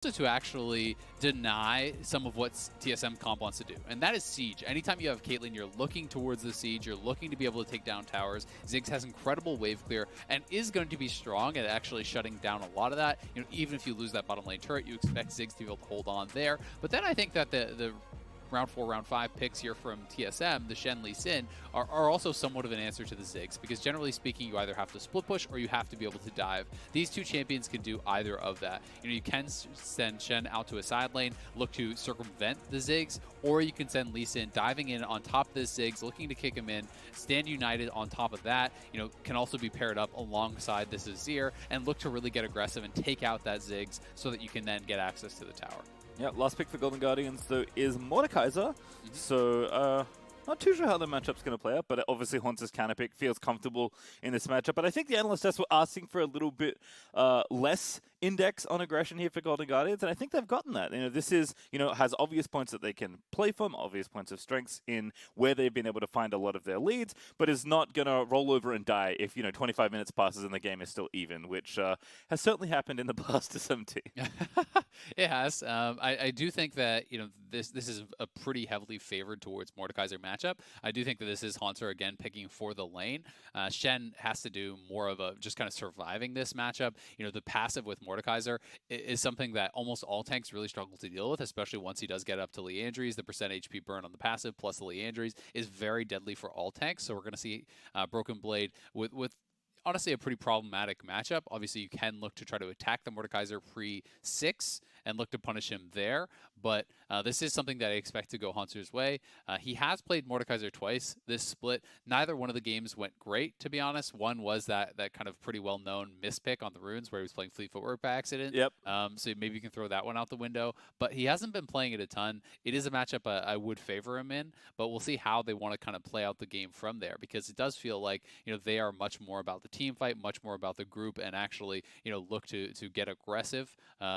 to actually deny some of what TSM comp wants to do, and that is siege. Anytime you have Caitlyn, you're looking towards the siege, you're looking to be able to take down towers. Ziggs has incredible wave clear and is going to be strong at actually shutting down a lot of that. You know, even if you lose that bottom lane turret, you expect Ziggs to be able to hold on there. But then I think that the round 4, round 5 picks here from TSM, the Shen, Lee Sin, are also somewhat of an answer to the Ziggs, because generally speaking, you either have to split push or you have to be able to dive. These two champions can do either of that. You know, you can send Shen out to a side lane, look to circumvent the Ziggs, or you can send Lee Sin diving in on top of the Ziggs, looking to kick him in, stand united on top of that, you know, can also be paired up alongside this Azir, and look to really get aggressive and take out that Ziggs so that you can then get access to the tower. Yeah, last pick for Golden Guardians, though, is Mordekaiser. So, not too sure how the matchup's going to play out, but obviously Hauntzer's counter pick feels comfortable in this matchup. But I think the analysts just were asking for a little bit less index on aggression here for Golden Guardians, and I think they've gotten that. You know, this is, you know, has obvious points that they can play from, obvious points of strengths in where they've been able to find a lot of their leads, but is not going to roll over and die if, you know, 25 minutes passes and the game is still even, which has certainly happened in the past to some teams. It has. I do think that, you know, this is a pretty heavily favored towards Mordekaiser matchup. I do think that this is Hauntzer again picking for the lane. Shen has to do more of a just kind of surviving this matchup. You know, the passive with Mordekaiser is something that almost all tanks really struggle to deal with, especially once he does get up to Leandries. The percent HP burn on the passive plus the Leandries is very deadly for all tanks. So we're going to see Broken Blade with honestly a pretty problematic matchup. Obviously, you can look to try to attack the Mordekaiser pre-6 and look to punish him there, but this is something that I expect to go Hauntzer's way. He has played Mordekaiser twice this split. Neither one of the games went great, to be honest. One was that kind of pretty well-known mispick on the runes where he was playing Fleet Footwork by accident. Yep. So maybe you can throw that one out the window, but he hasn't been playing it a ton. It is a matchup I would favor him in, but we'll see how they want to kind of play out the game from there, because it does feel like, you know, they are much more about the team fight, much more about the group, and actually, you know, look to get aggressive.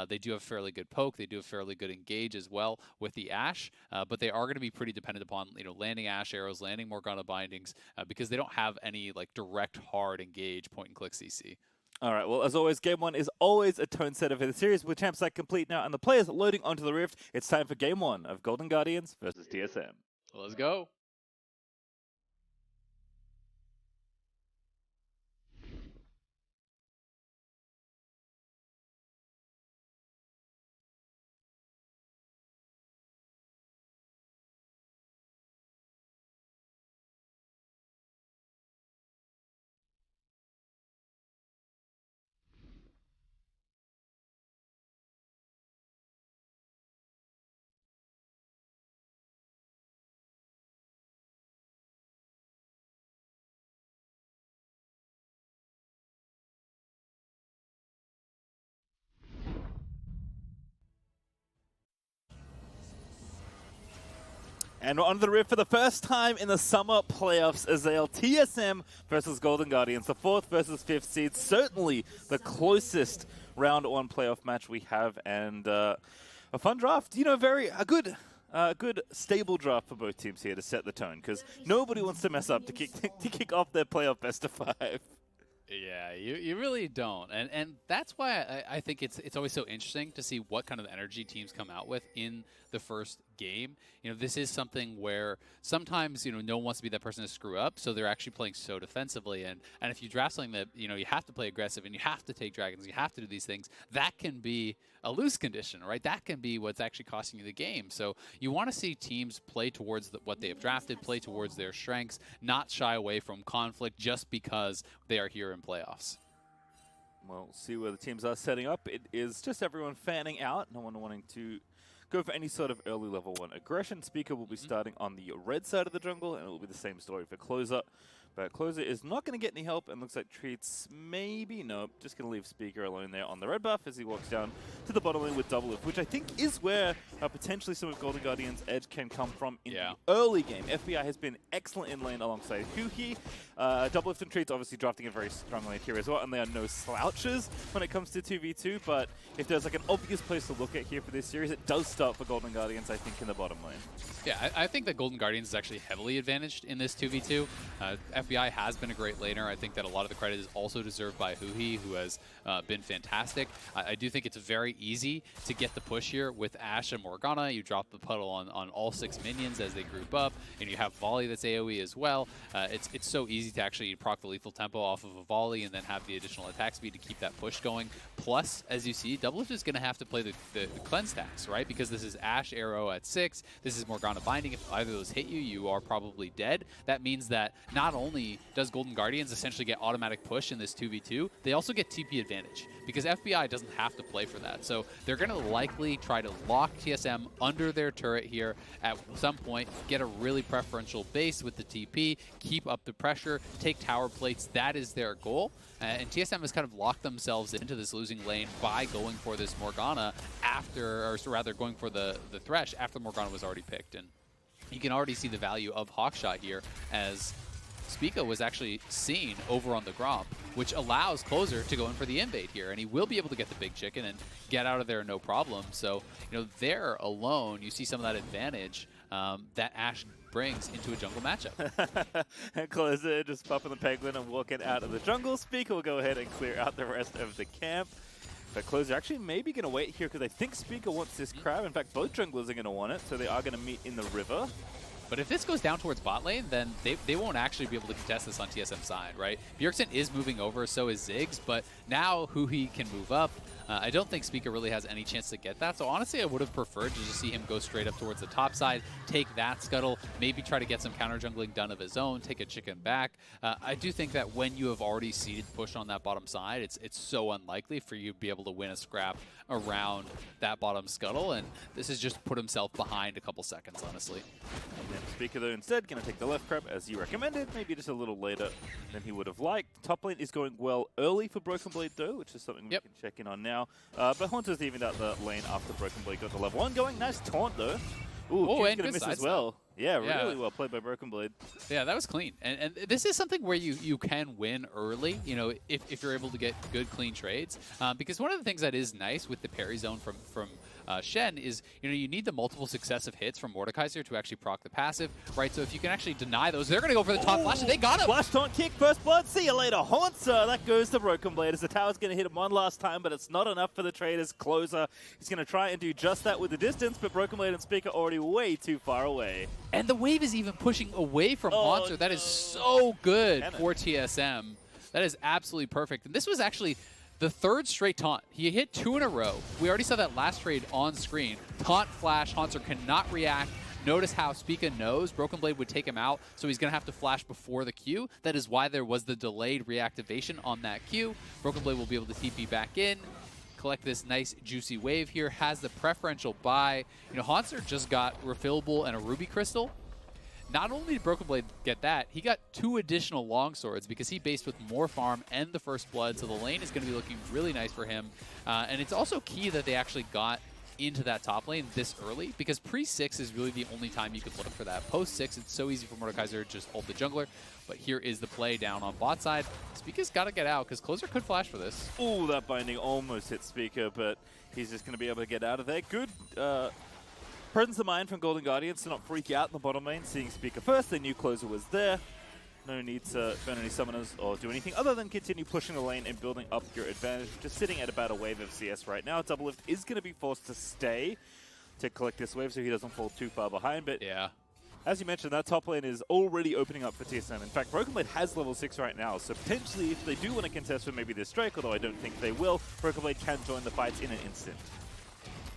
They do have fairly good poke. They do have fairly good engage as well with the Ashe, but they are going to be pretty dependent upon, you know, landing Ashe arrows, landing Morgana bindings, because they don't have any like direct hard engage point and click CC. All right, well, as always, Game 1 is always a tone setter for the series. With champ site complete now and the players loading onto the Rift, it's time for Game 1 of Golden Guardians versus TSM. Let's go. And we're on the Rift for the first time in the summer playoffs, Azale. TSM versus Golden Guardians, the 4th versus 5th seed. Certainly the closest round 1 playoff match we have, and a fun draft. You know, a good stable draft for both teams here to set the tone, because nobody wants to mess up to kick off their playoff best of 5. Yeah, you really don't, and that's why I think it's always so interesting to see what kind of energy teams come out with in the first game. You know, this is something where sometimes, you know, no one wants to be that person to screw up, so they're actually playing so defensively, and if you draft something that, you know, you have to play aggressive and you have to take dragons, you have to do these things, that can be a loose condition, right? That can be what's actually costing you the game. So you want to see teams play towards what they have drafted, play towards their strengths, not shy away from conflict just because they are here in playoffs. Well, we'll see where the teams are setting up. It is just everyone fanning out, no one wanting to go for any sort of early level 1 aggression. Spica will be starting on the red side of the jungle, and it will be the same story for Closer. But Closer is not going to get any help, and looks like Treatz maybe, nope, just going to leave Spica alone there on the red buff as he walks down to the bottom lane with Doublelift, which I think is where potentially some of Golden Guardians' edge can come from in the early game. FBI has been excellent in lane alongside huhi. Doublelift and Treatz obviously drafting a very strong lane here as well, and they are no slouches when it comes to 2v2, but if there's like an obvious place to look at here for this series, it does start for Golden Guardians, I think, in the bottom lane. Yeah, I think that Golden Guardians is actually heavily advantaged in this 2v2. FBI has been a great laner. I think that a lot of the credit is also deserved by huhi, who has been fantastic. I do think it's very easy to get the push here with Ashe and Morgana. You drop the puddle on all 6 minions as they group up, and you have volley that's AoE as well. It's so easy to actually proc the lethal tempo off of a volley and then have the additional attack speed to keep that push going. Plus, as you see, Doublelift is going to have to play the cleanse tax, right? Because this is Ashe arrow at 6. This is Morgana binding. If either of those hit you, you are probably dead. That means that not only does Golden Guardians essentially get automatic push in this 2v2, they also get TP advantage because FBI doesn't have to play for that. So they're going to likely try to lock TSM under their turret here at some point, get a really preferential base with the TP, keep up the pressure, take tower plates. That is their goal. And TSM has kind of locked themselves into this losing lane by going for this Morgana after, or rather going for the Thresh after Morgana was already picked. And you can already see the value of Hawkshot here as Spica was actually seen over on the Gromp, which allows Closer to go in for the invade here, and he will be able to get the big chicken and get out of there no problem. So, you know, there alone, you see some of that advantage that Ashe brings into a jungle matchup. And Closer just popping the penguin and walking out of the jungle. Spica will go ahead and clear out the rest of the camp. But Closer actually maybe going to wait here because I think Spica wants this crab. In fact, both junglers are going to want it, so they are going to meet in the river. But if this goes down towards bot lane, then they won't actually be able to contest this on TSM side, right? Bjergsen is moving over, so is Ziggs, but now huhi can move up. I don't think Spica really has any chance to get that, so honestly I would have preferred to just see him go straight up towards the top side, take that scuttle, maybe try to get some counter jungling done of his own, take a chicken back. I do think that when you have already seeded push on that bottom side, it's so unlikely for you to be able to win a scrap around that bottom scuttle, and this has just put himself behind a couple seconds, honestly. And then Spica though instead going to take the left crab as you recommended, maybe just a little later than he would have liked. Top lane is going well early for Broken Blade though, which is something we can check in on now. But Hauntzer's evened out the lane after Broken Blade got the level 1 going. Nice taunt though. Ooh, and going to miss as well. Yeah, really well played by Broken Blade. Yeah, that was clean. And this is something where you can win early, you know, if you're able to get good, clean trades. Because one of the things that is nice with the parry zone from Shen is, you know, you need the multiple successive hits from Mordekaiser to actually proc the passive, right? So if you can actually deny those, they're going to go for the top flash, and they got him! Flash taunt kick, first blood, see you later, Hauntzer! That goes to Broken Blade as the tower's going to hit him one last time, but it's not enough for the traders. Closer, he's going to try and do just that with the distance, but Broken Blade and Spica are already way too far away. And the wave is even pushing away from Hauntzer. No. That is so good for TSM. That is absolutely perfect. And this was actually the third straight taunt. He hit 2 in a row. We already saw that last trade on screen. Taunt flash, Hauntzer cannot react. Notice how Spica knows Broken Blade would take him out, so he's going to have to flash before the Q. That is why there was the delayed reactivation on that Q. Broken Blade will be able to TP back in, collect this nice juicy wave here, has the preferential buy. You know, Hauntzer just got refillable and a ruby crystal. Not only did Broken Blade get that, he got 2 additional longswords because he based with more farm and the first blood, so the lane is going to be looking really nice for him. And it's also key that they actually got into that top lane this early, because pre-6 is really the only time you could look for that. Post-6, it's so easy for Mordekaiser to just hold the jungler, but here is the play down on bot side. Spica's got to get out, because Closer could flash for this. Ooh, that binding almost hit Spica, but he's just going to be able to get out of there. Good presence of mind from Golden Guardians to not freak out in the bottom lane, seeing Spica first. They knew Closer was there. No need to burn any summoners or do anything other than continue pushing the lane and building up your advantage. Just sitting at about a wave of CS right now. Doublelift is going to be forced to stay to collect this wave so he doesn't fall too far behind. But yeah, as you mentioned, that top lane is already opening up for TSM. In fact, Broken Blade has level 6 right now, so potentially if they do want to contest for maybe this Drake, although I don't think they will, Broken Blade can join the fights in an instant.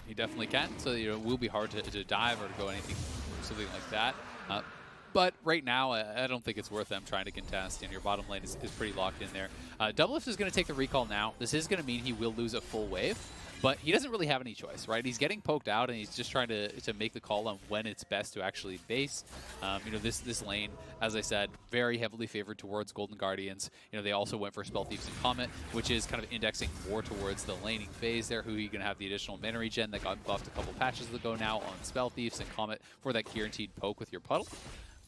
He definitely can, so you know, it will be hard to dive or to go anything, something like that. But right now, I don't think it's worth them trying to contest, and your bottom lane is pretty locked in there. Doublelift is going to take the recall now. This is going to mean he will lose a full wave, but he doesn't really have any choice, right? He's getting poked out, and he's just trying to make the call on when it's best to actually base. You know, this lane, as I said, very heavily favored towards Golden Guardians. You know, they also went for Spell Thieves and Comet, which is kind of indexing more towards the laning phase there. huhi going to have the additional mana regen that got buffed a couple patches ago now on Spell Thieves and Comet for that guaranteed poke with your puddle.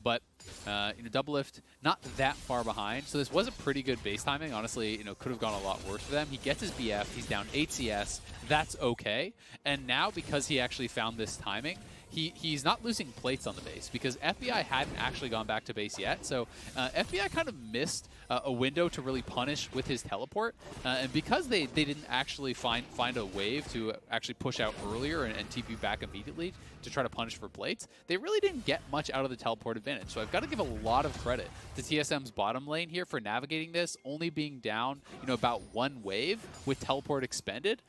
But, you know, Doublelift not that far behind, so this was a pretty good base timing. Honestly, you know, could have gone a lot worse for them. He gets his BF, he's down 8 CS, that's okay. And now, because he actually found this timing, he's not losing plates on the base because FBI hadn't actually gone back to base yet. So FBI kind of missed a window to really punish with his teleport. And because they didn't actually find a wave to actually push out earlier and TP back immediately to try to punish for plates, they really didn't get much out of the teleport advantage. So I've got to give a lot of credit to TSM's bottom lane here for navigating this, only being down, about one wave with teleport expended.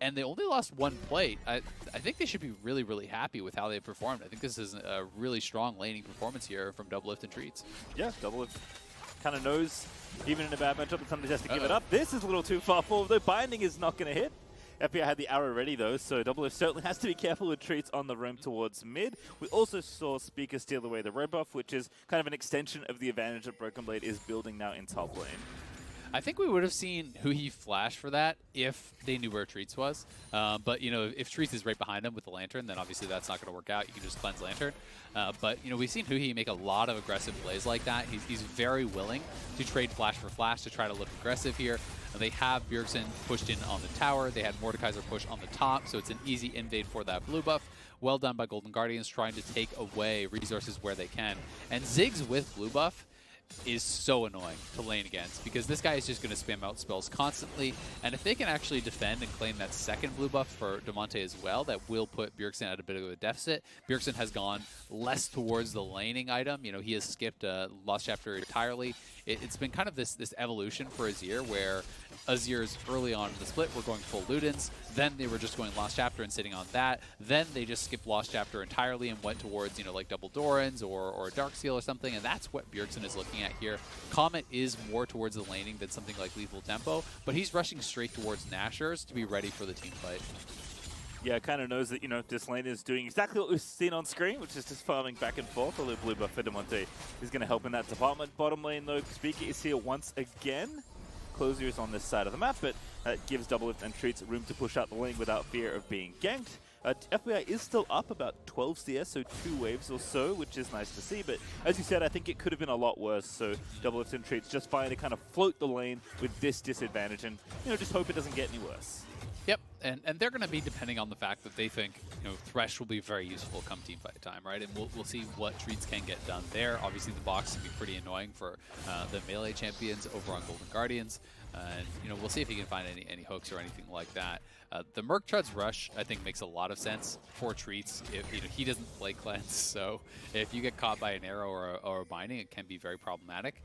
And they only lost one plate. I think they should be really, really happy with how they performed. I think this is a really strong laning performance here from Doublelift and Treatz. Yeah, Doublelift kind of knows, even in a bad matchup, sometimes has to give it up. This is a little too far forward, though. Binding is not going to hit. FBI had the arrow ready, though, so Doublelift certainly has to be careful with Treatz on the roam towards mid. We also saw Spica steal away the red buff, which is kind of an extension of the advantage that Broken Blade is building now in top lane. I think we would have seen huhi flash for that if they knew where Treatz was. But, if Treatz is right behind him with the Lantern, then obviously that's not going to work out. You can just cleanse Lantern. But, we've seen huhi make a lot of aggressive plays like that. He's very willing to trade flash for flash to try to look aggressive here. They have Bjergsen pushed in on the tower. They had Mordekaiser push on the top, so it's an easy invade for that blue buff. Well done by Golden Guardians trying to take away resources where they can. And Ziggs with blue buff is so annoying to lane against because this guy is just going to spam out spells constantly, and if they can actually defend and claim that second blue buff for Damonte as well, that will put Bjergsen at a bit of a deficit. Bjergsen has gone less towards the laning item. He has skipped Lost Chapter entirely. It's been kind of this evolution for Azir where Azir's early on in the split were going full Ludens, then they were just going Lost Chapter and sitting on that, then they just skipped Lost Chapter entirely and went towards, like Double Dorans or Darksteel or something, and that's what Bjergsen is looking at here. Comet is more towards the laning than something like Lethal Tempo, but he's rushing straight towards Nashers to be ready for the team fight. Yeah, kind of knows that, this lane is doing exactly what we've seen on screen, which is just farming back and forth. Although blue buff for Damonte is going to help in that department. Bottom lane, though, Spica is here once again. Closier is on this side of the map, but that gives Doublelift and Treatz room to push out the lane without fear of being ganked. FBI is still up about 12 CS, so 2 waves or so, which is nice to see. But as you said, I think it could have been a lot worse. So Doublelift and Treatz just trying to kind of float the lane with this disadvantage and, just hope it doesn't get any worse. Yep, and they're going to be depending on the fact that they think Thresh will be very useful come team fight time, right? And we'll see what Treatz can get done there. Obviously, the box can be pretty annoying for the melee champions over on Golden Guardians, and we'll see if he can find any hooks or anything like that. The Merc Trud's Rush, I think, makes a lot of sense for Treatz. If he doesn't play cleanse, so if you get caught by an arrow or a binding, it can be very problematic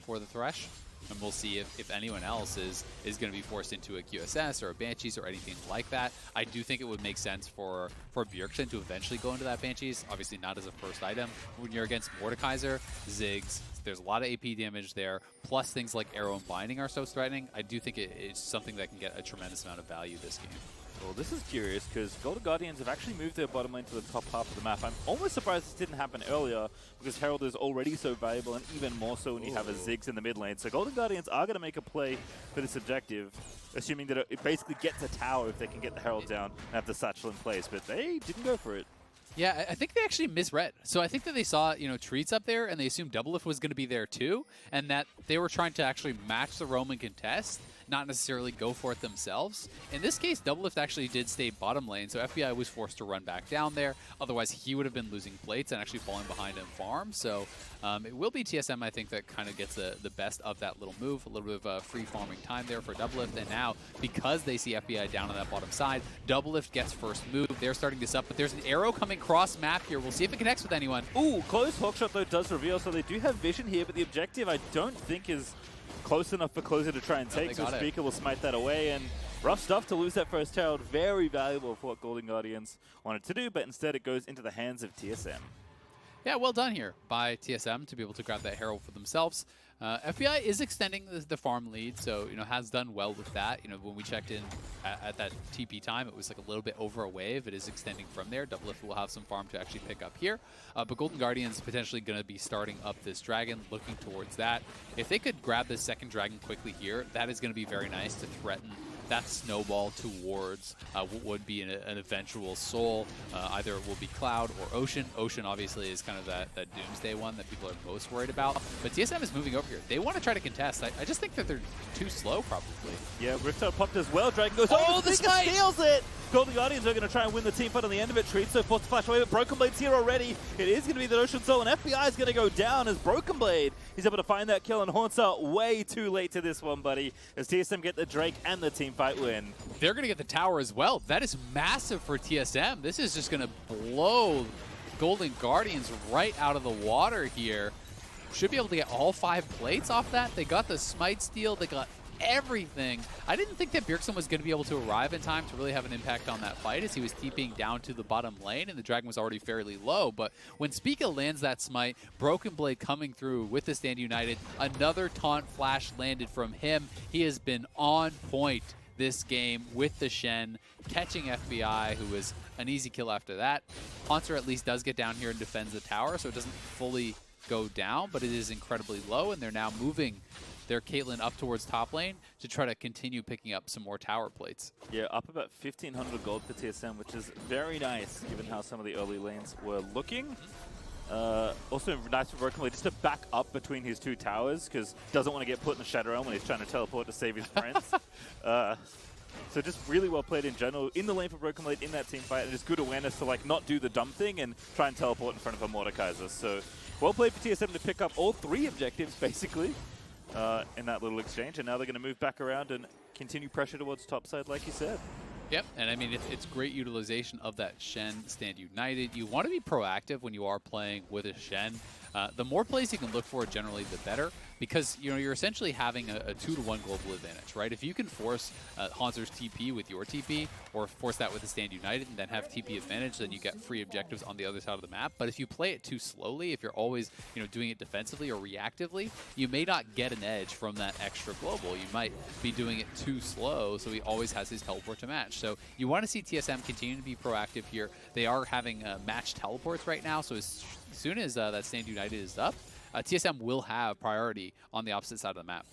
for the Thresh. And we'll see if anyone else is going to be forced into a QSS or a Banshees or anything like that. I do think it would make sense for Bjergsen to eventually go into that Banshees. Obviously not as a first item. When you're against Mordekaiser, Ziggs, there's a lot of AP damage there. Plus things like Arrow and Binding are so threatening. I do think it's something that can get a tremendous amount of value this game. Well, this is curious because Golden Guardians have actually moved their bottom lane to the top half of the map. I'm almost surprised this didn't happen earlier because Herald is already so valuable and even more so when you have a Ziggs in the mid lane. So Golden Guardians are going to make a play for this objective, assuming that it basically gets a tower if they can get the Herald down and have the Satchel in place, but they didn't go for it. Yeah, I think they actually misread. So I think that they saw, Treatz up there and they assumed Doublelift was going to be there too, and that they were trying to actually match the roam and contest, not necessarily go for it themselves. In this case, Doublelift actually did stay bottom lane, so FBI was forced to run back down there. Otherwise, he would have been losing plates and actually falling behind in farm. So it will be TSM, I think, that kind of gets the best of that little move. A little bit of free farming time there for Doublelift. And now, because they see FBI down on that bottom side, Doublelift gets first move. They're starting this up, but there's an arrow coming cross map here. We'll see if it connects with anyone. Ooh, close hookshot, though, does reveal. So they do have vision here, but the objective, I don't think, is close enough for Closer to try and take, so Spica will smite that away, and rough stuff to lose that first Herald. Very valuable for what Golden Guardians wanted to do, but instead it goes into the hands of TSM. Yeah, well done here by TSM to be able to grab that Herald for themselves. FBI is extending the farm lead, so has done well with that. When we checked in at that TP time, it was like a little bit over a wave. It is extending from there. Doublelift will have some farm to actually pick up here, but Golden Guardians potentially going to be starting up this dragon, looking towards that. If they could grab this second dragon quickly here, that is going to be very nice to threaten that snowball towards what would be an eventual soul. Either it will be Cloud or Ocean. Ocean obviously is kind of that doomsday one that people are most worried about. But TSM is moving over here. They want to try to contest. I just think that they're too slow, probably. Yeah, Riptide popped as well. Dragon goes oh, the smite! Steals it! Golden Guardians are going to try and win the team fight on the end of it. Treatz so forced to flash away, but Broken Blade's here already. It is going to be the Ocean Soul, and FBI is going to go down as Broken Blade. He's able to find that kill, and Hauntzer way too late to this one, buddy, as TSM get the Drake and the team fight win. They're going to get the tower as well. That is massive for TSM. This is just going to blow Golden Guardians right out of the water here. Should be able to get all 5 plates off that. They got the smite steal. They got everything. I didn't think that Bjergsen was going to be able to arrive in time to really have an impact on that fight, as he was TPing down to the bottom lane and the Dragon was already fairly low. But when Spica lands that smite, Broken Blade coming through with the Stand United, another taunt flash landed from him. He has been on point this game with the Shen, catching FBI, who was an easy kill after that. Hauntzer at least does get down here and defends the tower, so it doesn't fully go down, but it is incredibly low, and they're now moving their Caitlyn up towards top lane to try to continue picking up some more tower plates. Yeah, up about 1,500 gold for TSM, which is very nice given how some of the early lanes were looking. Also nice for Broken Blade just to back up between his 2 towers, because doesn't want to get put in the Shadow Realm when he's trying to teleport to save his friends. So just really well played in general in the lane for Broken Blade in that team fight, and just good awareness to like not do the dumb thing and try and teleport in front of a Mordekaiser. So well played for TSM to pick up all 3 objectives basically in that little exchange, and now they're going to move back around and continue pressure towards topside like you said. Yep, and I mean, it's great utilization of that Shen Stand United. You want to be proactive when you are playing with a Shen. The more plays you can look for, generally, the better, because you're essentially having a 2-to-1 global advantage, right? If you can force Hauntzer's TP with your TP, or force that with the Stand United and then have TP advantage, then you get free objectives on the other side of the map. But if you play it too slowly, if you're always doing it defensively or reactively, you may not get an edge from that extra global. You might be doing it too slow, so he always has his teleport to match. So you want to see TSM continue to be proactive here. They are having match teleports right now, so as soon as that Stand United is up, TSM will have priority on the opposite side of the map.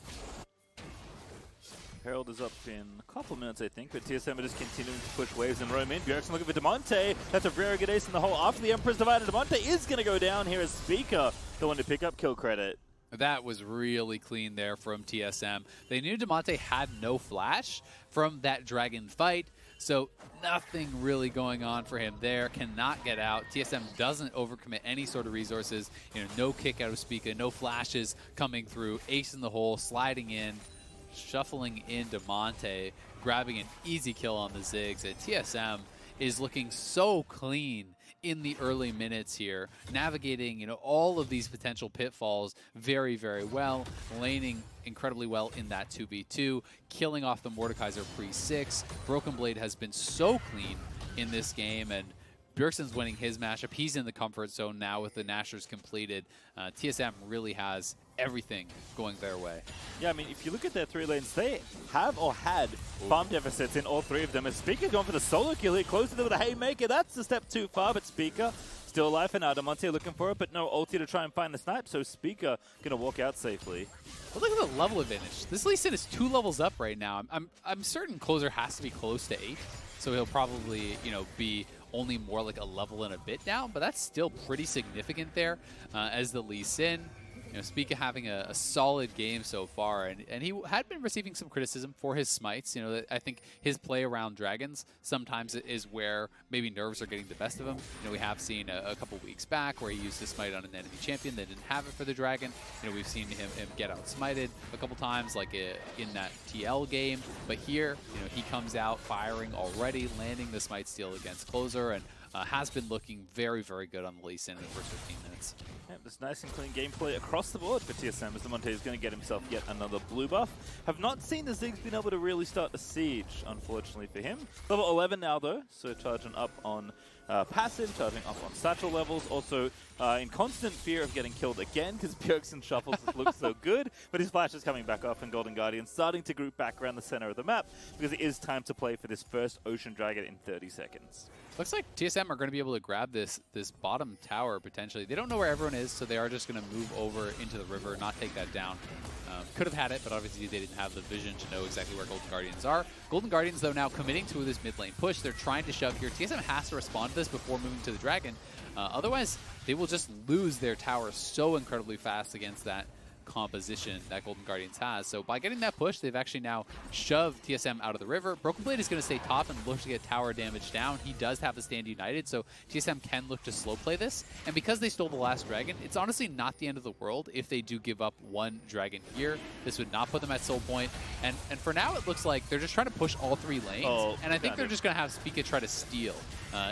Herald is up in a couple minutes, I think, but TSM are just continuing to push waves and roam in. Bjergsen looking for Damonte. That's a very good ace in the hole after the Emperor's Divided. Damonte is going to go down here as Spica, the one to pick up kill credit. That was really clean there from TSM. They knew Damonte had no flash from that Dragon fight, so nothing really going on for him there. Cannot get out. TSM doesn't overcommit any sort of resources. No kick out of Spica, no flashes coming through. Ace in the hole, sliding in, shuffling in Damonte, grabbing an easy kill on the Ziggs. And TSM is looking so clean in the early minutes here, navigating all of these potential pitfalls very, very well, laning incredibly well in that 2v2, killing off the Mordekaiser pre-6. Broken Blade has been so clean in this game, and Bjergsen's winning his matchup. He's in the comfort zone now with the Nashers completed. TSM really has everything going their way. Yeah, I mean, if you look at their 3 lanes, they have or had farm deficits in all 3 of them. As Spica going for the solo kill here, closes it with a haymaker. That's a step too far, but Spica still alive for now. Damonte looking for it, but no ulti to try and find the snipe, so Spica going to walk out safely. But look at the level advantage. This Lee Sin is 2 levels up right now. I'm certain Closer has to be close to 8, so he'll probably, be only more like a level and a bit down, but that's still pretty significant there as the Lee Sin. Spica having a solid game so far, and he had been receiving some criticism for his smites. I think his play around dragons sometimes is where maybe nerves are getting the best of him. We have seen a couple weeks back where he used his smite on an enemy champion that didn't have it for the dragon. We've seen him get out smited a couple times, like in that TL game. But here, he comes out firing already, landing the smite steal against Closer, and has been looking very, very good on the Lee Sin in the first 15 minutes. Yeah, just nice and clean gameplay across the board for TSM as Damonte is going to get himself yet another blue buff. Have not seen the Ziggs been able to really start a siege, unfortunately for him. Level 11 now though, so charging up on passive, charging up on satchel levels, also in constant fear of getting killed again because Bjergsen shuffles looks so good, but his flash is coming back off and Golden Guardian starting to group back around the center of the map because it is time to play for this first Ocean Dragon in 30 seconds. Looks like TSM are going to be able to grab this bottom tower potentially. They don't know where everyone is, so they are just going to move over into the river, not take that down. Could have had it, but obviously they didn't have the vision to know exactly where Golden Guardians are. Golden Guardians, though, now committing to this mid lane push. They're trying to shove here. TSM has to respond to this before moving to the Dragon. Otherwise, they will just lose their tower so incredibly fast against that composition that Golden Guardians has. So by getting that push, they've actually now shoved TSM out of the river. Broken Blade is going to stay top and look to get tower damage down. He does have the stand united, so TSM can look to slow play this. And because they stole the last dragon, it's honestly not the end of the world if they do give up one dragon here. This would not put them at soul point. And for now, it looks like they're just trying to push all 3 lanes. And I think they're just going to have Spica try to steal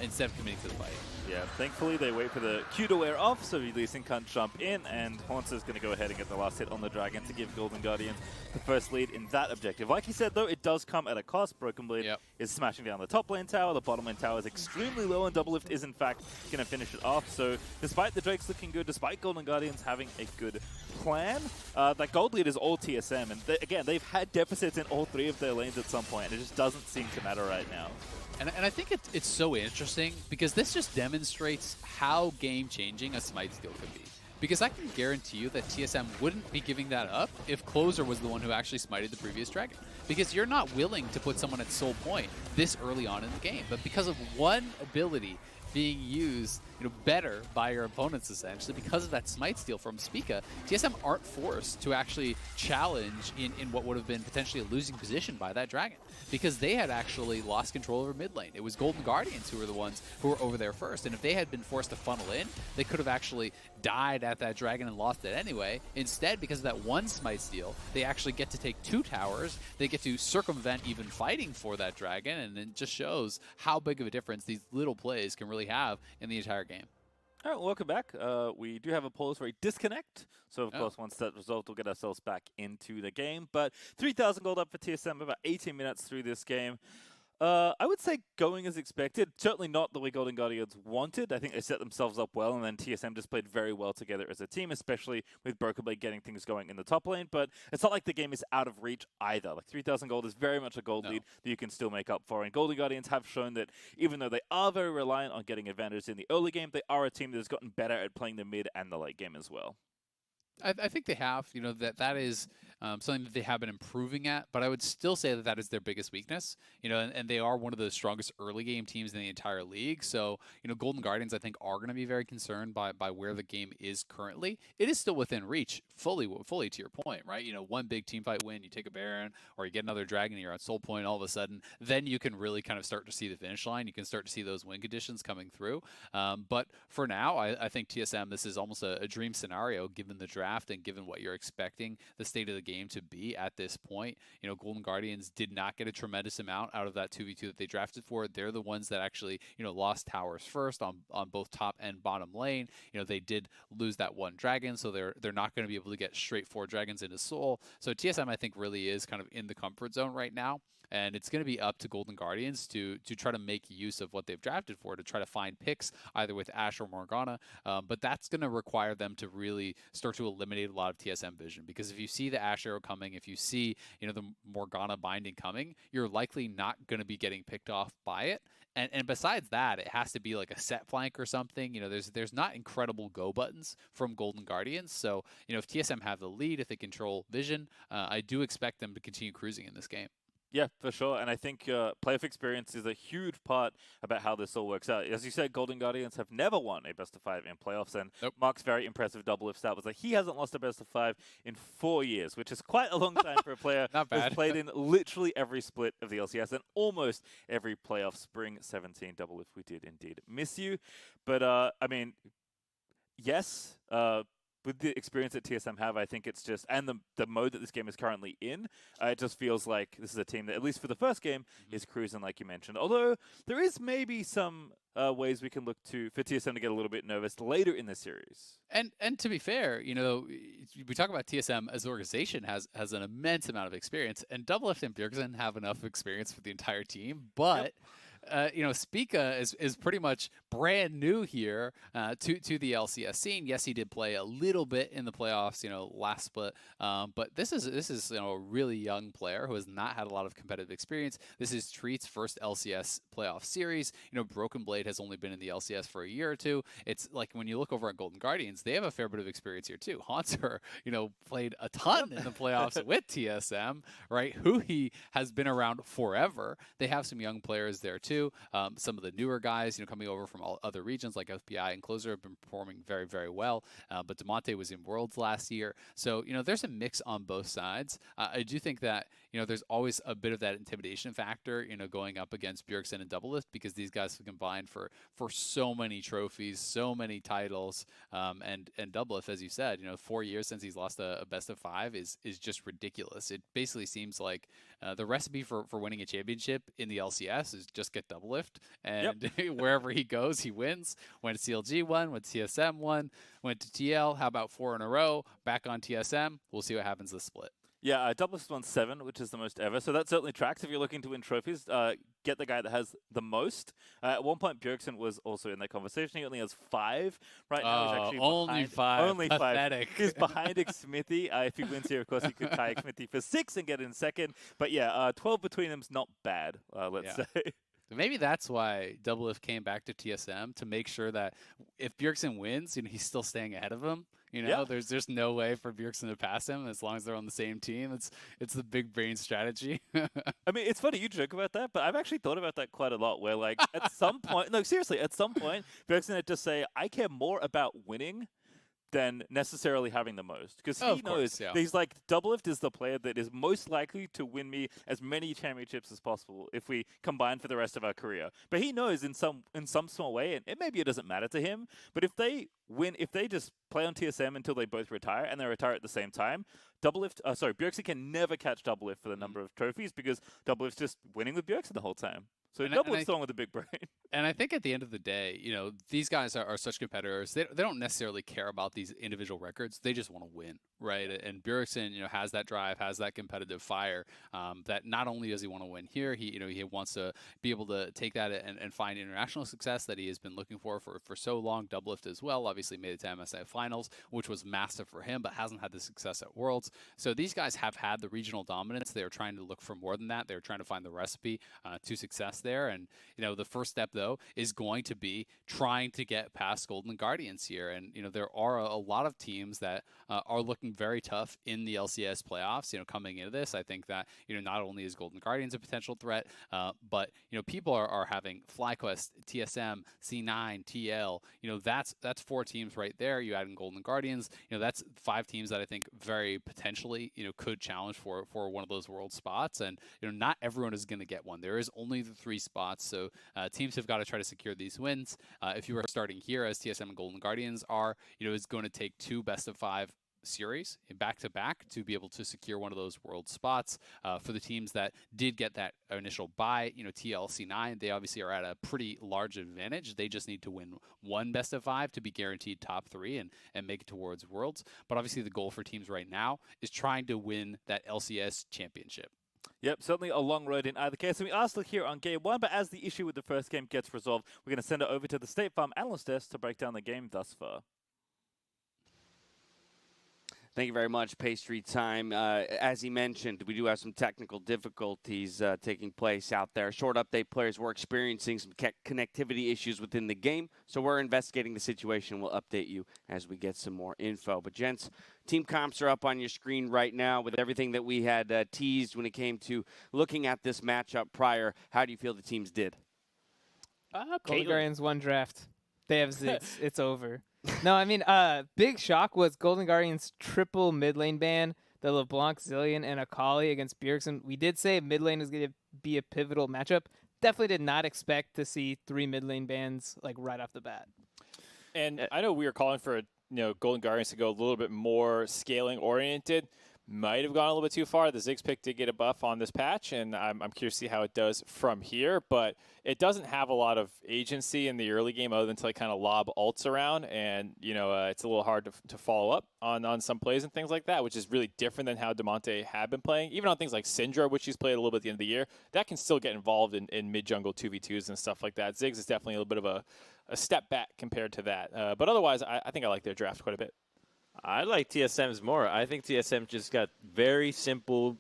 instead of committing to the fight. Yeah, thankfully they wait for the Q to wear off, so Lee Sin can't jump in, and Hauntzer is going to go ahead and get the last hit on the dragon to give Golden Guardians the first lead in that objective. Like you said, though, it does come at a cost. Broken Blade is smashing down the top lane tower, the bottom lane tower is extremely low, and Doublelift is in fact going to finish it off. So despite the Drakes looking good, despite Golden Guardians having a good plan, that gold lead is all TSM, and again, they've had deficits in all 3 of their lanes at some point, and it just doesn't seem to matter right now. And I think it's so interesting because this just demonstrates how game-changing a smite steal could be. Because I can guarantee you that TSM wouldn't be giving that up if Closer was the one who actually smited the previous dragon. Because you're not willing to put someone at soul point this early on in the game. But because of one ability being used better by your opponents, essentially, because of that smite steal from Spica, TSM aren't forced to actually challenge in what would have been potentially a losing position by that dragon. Because they had actually lost control over mid lane. It was Golden Guardians who were the ones who were over there first. And if they had been forced to funnel in, they could have actually died at that dragon and lost it anyway. Instead, because of that one smite steal, they actually get to take 2 towers. They get to circumvent even fighting for that dragon. And it just shows how big of a difference these little plays can really have in the entire game. All right, welcome back. We do have a pause for a disconnect. So, of course, once that's resolved, we'll get ourselves back into the game. But 3,000 gold up for TSM, about 18 minutes through this game. I would say going as expected. Certainly not the way Golden Guardians wanted. I think they set themselves up well, and then TSM just played very well together as a team, especially with Broken Blade getting things going in the top lane. But it's not like the game is out of reach either. Like 3,000 gold is very much a gold lead that you can still make up for. And Golden Guardians have shown that even though they are very reliant on getting advantage in the early game, they are a team that has gotten better at playing the mid and the late game as well. I think they have, that is something that they have been improving at, but I would still say that is their biggest weakness, and they are one of the strongest early game teams in the entire league. So, Golden Guardians, I think, are going to be very concerned by where the game is currently. It is still within reach, fully to your point, right? One big team fight win, you take a Baron, or you get another dragon, and you're at soul point all of a sudden, then you can really kind of start to see the finish line. You can start to see those win conditions coming through. But for now, I think TSM, this is almost a dream scenario given the draft and given what you're expecting the state of the game to be at this point. Golden Guardians did not get a tremendous amount out of that 2v2 that they drafted for. They're the ones that actually, lost towers first on both top and bottom lane. They did lose that one dragon, so they're not going to be able to get straight 4 dragons into soul. So TSM, I think, really is kind of in the comfort zone right now. And it's going to be up to Golden Guardians to try to make use of what they've drafted for, to try to find picks either with Ashe or Morgana. But that's going to require them to really start to eliminate a lot of TSM vision. Because if you see the Ashe arrow coming, if you see the Morgana binding coming, you're likely not going to be getting picked off by it. And besides that, it has to be like a set flank or something. There's not incredible go buttons from Golden Guardians. So if TSM have the lead, if they control vision, I do expect them to continue cruising in this game. Yeah, for sure. And I think playoff experience is a huge part about how this all works out. As you said, Golden Guardians have never won a best of 5 in playoffs. And Mark's very impressive Doublelift stat was like, he hasn't lost a best of 5 in 4 years, which is quite a long time for a player who's played in literally every split of the LCS and almost every playoff. Spring 17 Doublelift, we did indeed miss you. But, I mean, yes, with the experience that TSM have, I think it's just, and the mode that this game is currently in, it just feels like this is a team that, at least for the first game, is cruising like you mentioned. Although, there is maybe some ways we can look for TSM to get a little bit nervous later in the series. And to be fair, we talk about TSM as an organization has an immense amount of experience, and Doublelift and Bjergsen have enough experience for the entire team, but... Spica is pretty much brand new here to the LCS scene. Yes, he did play a little bit in the playoffs, last split, but this is a really young player who has not had a lot of competitive experience. This is Treatz' first LCS playoff series. Broken Blade has only been in the LCS for a year or two. It's like when you look over at Golden Guardians, they have a fair bit of experience here too. Hauntzer, played a ton in the playoffs with TSM, right? Huhi has been around forever. They have some young players there too. too. Some of the newer guys, coming over from all other regions like FPI and Closer have been performing very, very well. But Damonte was in Worlds last year. So, there's a mix on both sides. I do think that, there's always a bit of that intimidation factor, going up against Bjergsen and Doublelift because these guys have combined for so many trophies, so many titles. And Doublelift, as you said, 4 years since he's lost a best of 5 is just ridiculous. It basically seems like the recipe for winning a championship in the LCS is just get Doublelift, and wherever he goes, he wins. Went to CLG won, went to TSM won, went to TL. How about 4 in a row? Back on TSM. We'll see what happens this split. Yeah, Doublelift won 7, which is the most ever. So that certainly tracks. If you're looking to win trophies, get the guy that has the most. At one point, Bjergsen was also in that conversation. He only has 5. Right now, he's actually only behind, 5. Only Pathetic. 5. He's behind Xmithy. If he wins here, of course, he could tie Xmithy for 6 and get in second. But yeah, 12 between them's not bad, let's say. Maybe that's why Doublelift came back to TSM to make sure that if Bjergsen wins, he's still staying ahead of him. There's no way for Bjergsen to pass him as long as they're on the same team. It's the big brain strategy. I mean, it's funny you joke about that, but I've actually thought about that quite a lot. Where like at some point, no, seriously, at some point, Bjergsen had to say, "I care more about winning than necessarily having the most," because he knows he's like, Doublelift is the player that is most likely to win me as many championships as possible if we combine for the rest of our career. But he knows in some small way, and maybe it doesn't matter to him, but if they win, if they just play on TSM until they both retire and they retire at the same time, Bjergsen can never catch Doublelift for the number of trophies because Doublelift's just winning with Bjergsen the whole time. So Doublelift's the one with the big brain. And I think at the end of the day, these guys are such competitors. They don't necessarily care about these individual records. They just want to win, right? And Bjergsen, has that drive, has that competitive fire. That not only does he want to win here, he wants to be able to take that and find international success that he has been looking for so long. Doublelift as well, obviously made it to MSI Finals, which was massive for him, but hasn't had the success at Worlds. So these guys have had the regional dominance. They're trying to look for more than that. They're trying to find the recipe to success there. And, the first step, though, is going to be trying to get past Golden Guardians here. And, there are a lot of teams that are looking very tough in the LCS playoffs, coming into this. I think that, not only is Golden Guardians a potential threat, but, people are having FlyQuest, TSM, C9, TL. That's 4 teams right there. You add in Golden Guardians, that's 5 teams that I think very potentially, could challenge for one of those world spots. And, not everyone is going to get one. There is only the 3 spots. So teams have got to try to secure these wins. If you are starting here as TSM and Golden Guardians are, it's going to take 2 best of 5 series back-to-back to be able to secure one of those world spots. For the teams that did get that initial bye, TLC9, they obviously are at a pretty large advantage. They just need to win 1 best of 5 to be guaranteed top 3 and make it towards Worlds. But obviously the goal for teams right now is trying to win that LCS championship. Yep, certainly a long road in either case. And we are still here on game 1, but as the issue with the first game gets resolved, we're going to send it over to the State Farm analyst desk to break down the game thus far. Thank you very much, Pastry Time. As he mentioned, we do have some technical difficulties taking place out there. Short update, players were experiencing some connectivity issues within the game, so we're investigating the situation. We'll update you as we get some more info. But, gents, team comps are up on your screen right now with everything that we had teased when it came to looking at this matchup prior. How do you feel the teams did? Golden Guardians won draft. They have Ziggs. It's over. No, I mean, big shock was Golden Guardians triple mid lane ban, the LeBlanc, Zillion, and Akali against Bjergsen. We did say mid lane was going to be a pivotal matchup. Definitely did not expect to see 3 mid lane bans like right off the bat. And I know we were calling for Golden Guardians to go a little bit more scaling oriented. Might have gone a little bit too far. The Ziggs pick did get a buff on this patch, and I'm curious to see how it does from here. But it doesn't have a lot of agency in the early game other than to kind of lob ults around, and it's a little hard to follow up on some plays and things like that, which is really different than how Damonte had been playing. Even on things like Syndra, which he's played a little bit at the end of the year, that can still get involved in mid-jungle 2v2s and stuff like that. Ziggs is definitely a little bit of a step back compared to that. But otherwise, I think I like their draft quite a bit. I like TSM's more. I think TSM just got very simple,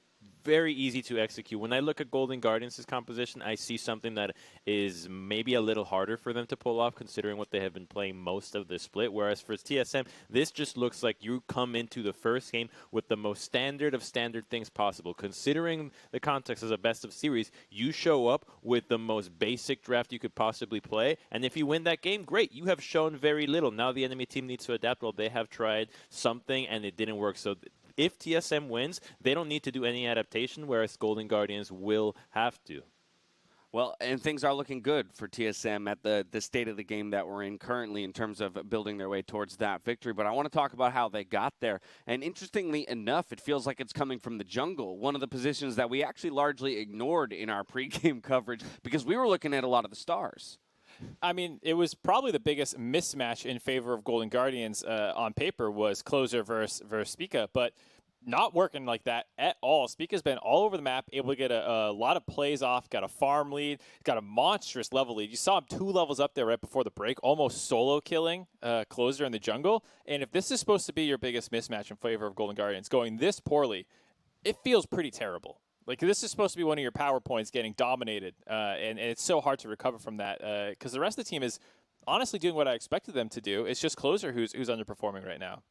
very easy to execute. When I look at Golden Guardians' composition, I see something that is maybe a little harder for them to pull off, considering what they have been playing most of the split. Whereas for TSM, this just looks like you come into the first game with the most standard of standard things possible. Considering the context as a best of series, you show up with the most basic draft you could possibly play, and if you win that game, great. You have shown very little. Now the enemy team needs to adapt. Well, they have tried something, and it didn't work. So if TSM wins, they don't need to do any adaptation, whereas Golden Guardians will have to. Well, and things are looking good for TSM at the state of the game that we're in currently in terms of building their way towards that victory. But I want to talk about how they got there. And interestingly enough, it feels like it's coming from the jungle, one of the positions that we actually largely ignored in our pregame coverage because we were looking at a lot of the stars. I mean, it was probably the biggest mismatch in favor of Golden Guardians on paper was Closer versus Spica, but not working like that at all. Spica's been all over the map, able to get a lot of plays off, got a farm lead, got a monstrous level lead. You saw him 2 levels up there right before the break, almost solo killing Closer in the jungle. And if this is supposed to be your biggest mismatch in favor of Golden Guardians going this poorly, it feels pretty terrible. Like, this is supposed to be one of your power points getting dominated, and it's so hard to recover from that because the rest of the team is honestly doing what I expected them to do. It's just Closer who's underperforming right now.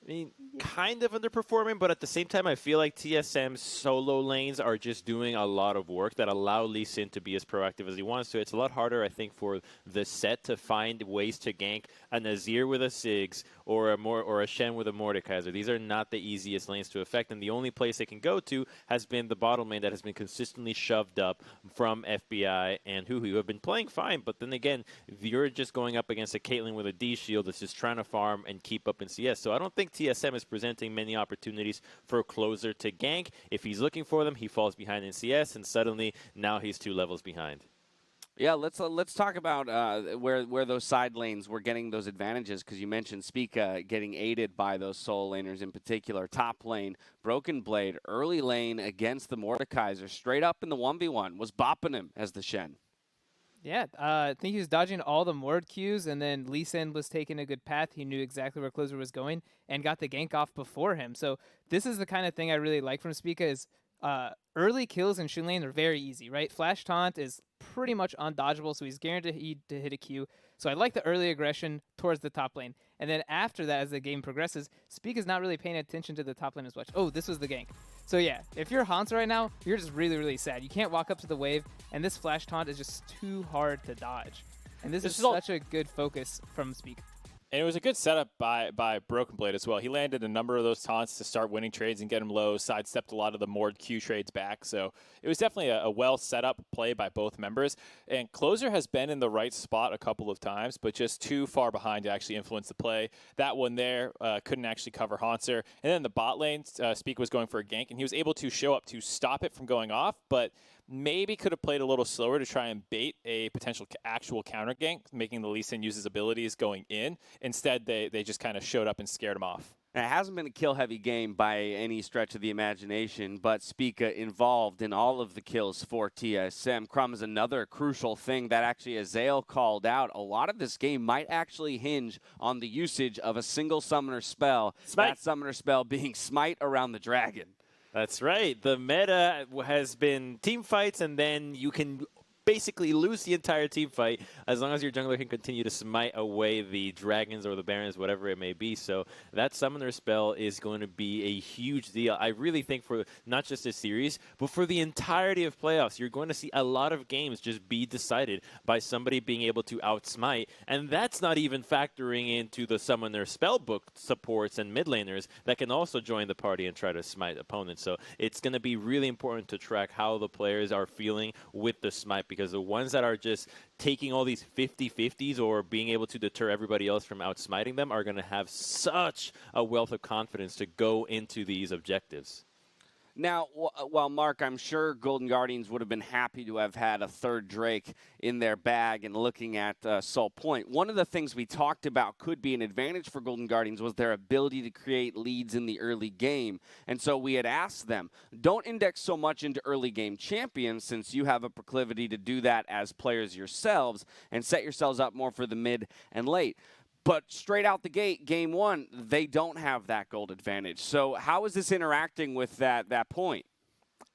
I mean, kind of underperforming, but at the same time, I feel like TSM's solo lanes are just doing a lot of work that allow Lee Sin to be as proactive as he wants to. It's a lot harder, I think, for the Sett to find ways to gank an Azir with a Ziggs or a Shen with a Mordekaiser. These are not the easiest lanes to affect, and the only place they can go to has been the bottom lane that has been consistently shoved up from FBI and huhi, who have been playing fine, but then again, you're just going up against a Caitlyn with a D shield that's just trying to farm and keep up in CS. So I don't think TSM is presenting many opportunities for Closer to gank. If he's looking for them, he falls behind in CS, and suddenly now he's 2 levels behind. Yeah, let's talk about where those side lanes were getting those advantages, because you mentioned Spica getting aided by those solo laners in particular. Top lane, Broken Blade, early lane against the Mordekaiser, straight up in the 1v1, was bopping him as the Shen. Yeah, I think he was dodging all the Mord Qs, and then Lee Sin was taking a good path. He knew exactly where Closer was going and got the gank off before him. So this is the kind of thing I really like from Spica is early kills in Shen lane are very easy, right? Flash Taunt is pretty much undodgeable, so he's guaranteed to hit a Q. So I like the early aggression towards the top lane. And then after that, as the game progresses, Spica's not really paying attention to the top lane as much. Oh, this was the gank. So yeah, if you're Hauntzer right now, you're just really, really sad. You can't walk up to the wave, and this Flash Taunt is just too hard to dodge. And this is such a good focus from Spica. And it was a good setup by Broken Blade as well. He landed a number of those taunts to start winning trades and get him low, sidestepped a lot of the Mord Q trades back. So it was definitely a well set up play by both members. And Closer has been in the right spot a couple of times, but just too far behind to actually influence the play. That one there couldn't actually cover Hauntzer. And then the bot lane, Spica was going for a gank, and he was able to show up to stop it from going off, but maybe could have played a little slower to try and bait a potential actual counter gank, making the Lee Sin use his abilities going in. Instead, they just kind of showed up and scared him off. It hasn't been a kill-heavy game by any stretch of the imagination, but Spica involved in all of the kills for TSM. Crumb is another crucial thing that actually Azale called out. A lot of this game might actually hinge on the usage of a single summoner spell, Smite. that summoner spell being Smite around the dragon. That's right. The meta has been team fights, and then you can basically lose the entire team fight as long as your jungler can continue to smite away the dragons or the barons, whatever it may be. So that summoner spell is going to be a huge deal. I really think for not just this series, but for the entirety of playoffs, you're going to see a lot of games just be decided by somebody being able to outsmite. And that's not even factoring into the summoner spellbook supports and mid laners that can also join the party and try to smite opponents. So it's going to be really important to track how the players are feeling with the smite, because the ones that are just taking all these 50-50s or being able to deter everybody else from outsmiting them are going to have such a wealth of confidence to go into these objectives. Now, while Mark, I'm sure Golden Guardians would have been happy to have had a third Drake in their bag and looking at Soul Point. One of the things we talked about could be an advantage for Golden Guardians was their ability to create leads in the early game. And so we had asked them, don't index so much into early game champions since you have a proclivity to do that as players yourselves and set yourselves up more for the mid and late. But straight out the gate, game one, they don't have that gold advantage. So how is this interacting with that point?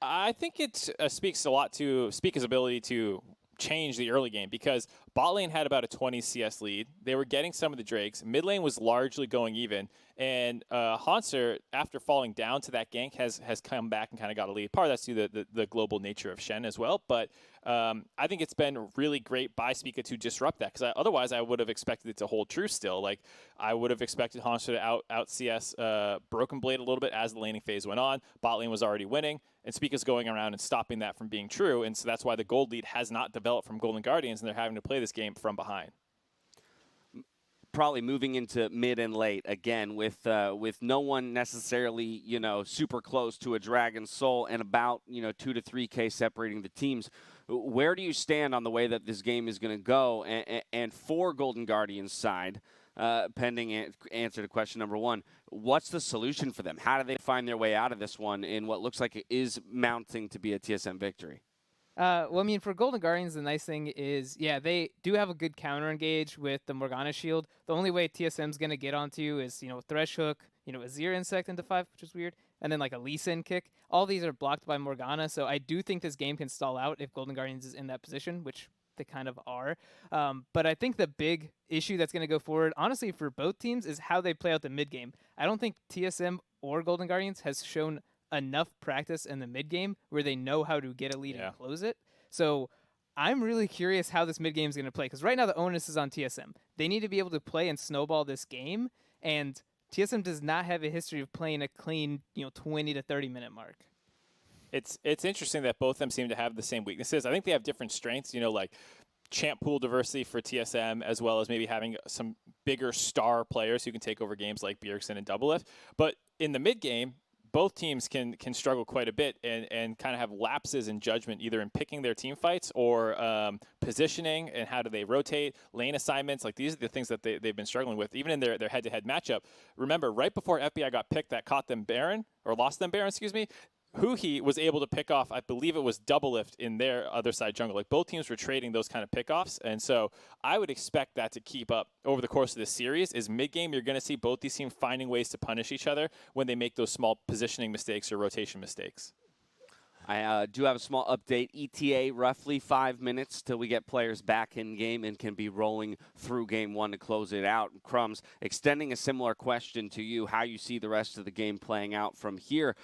I think it speaks a lot to Spica's ability to change the early game, because bot lane had about a 20 CS lead. They were getting some of the Drakes. Mid lane was largely going even. And Hauntzer, after falling down to that gank, has come back and kind of got a lead. Part of that's due to the global nature of Shen as well. But I think it's been really great by Spica to disrupt that, because otherwise I would have expected it to hold true still. Like, I would have expected Hauntzer to out CS Broken Blade a little bit as the laning phase went on. Bot lane was already winning, and Spica's going around and stopping that from being true. And so that's why the gold lead has not developed from Golden Guardians, and they're having to play this game from behind. Probably moving into mid and late again with no one necessarily super close to a Dragon Soul, and about 2 to 3K separating the teams. Where do you stand on the way that this game is going to go? And for Golden Guardians side, pending answer to question number 1, what's the solution for them? How do they find their way out of this one in what looks like it is mounting to be a TSM victory? Well, I mean, for Golden Guardians, the nice thing is, yeah, they do have a good counter engage with the Morgana shield. The only way TSM's going to get onto you is, Thresh hook, Azir insect into 5, which is weird, and then like a Lee Sin kick. All these are blocked by Morgana, so I do think this game can stall out if Golden Guardians is in that position, which they kind of are. But I think the big issue that's going to go forward, honestly, for both teams is how they play out the mid game. I don't think TSM or Golden Guardians has shown enough practice in the mid game where they know how to get a lead and close it. So I'm really curious how this mid game is going to play, because right now the onus is on TSM. They need to be able to play and snowball this game, and TSM does not have a history of playing a clean 20 to 30 minute mark. It's interesting that both of them seem to have the same weaknesses. I think they have different strengths, like champ pool diversity for TSM, as well as maybe having some bigger star players who can take over games like Bjergsen and Doublelift. But in the mid game, both teams can struggle quite a bit and kind of have lapses in judgment, either in picking their team fights or positioning and how do they rotate, lane assignments. Like, these are the things that they've been struggling with, even in their head-to-head matchup. Remember, right before FBI got picked that caught them Baron, or lost them Baron, excuse me, huhi was able to pick off, I believe it was Doublelift in their other side jungle. Like, both teams were trading those kind of pickoffs, and so I would expect that to keep up over the course of this series. Is mid-game, you're going to see both these teams finding ways to punish each other when they make those small positioning mistakes or rotation mistakes. I do have a small update. ETA, roughly 5 minutes till we get players back in game and can be rolling through game 1 to close it out. Crumbs, extending a similar question to you, how you see the rest of the game playing out from here,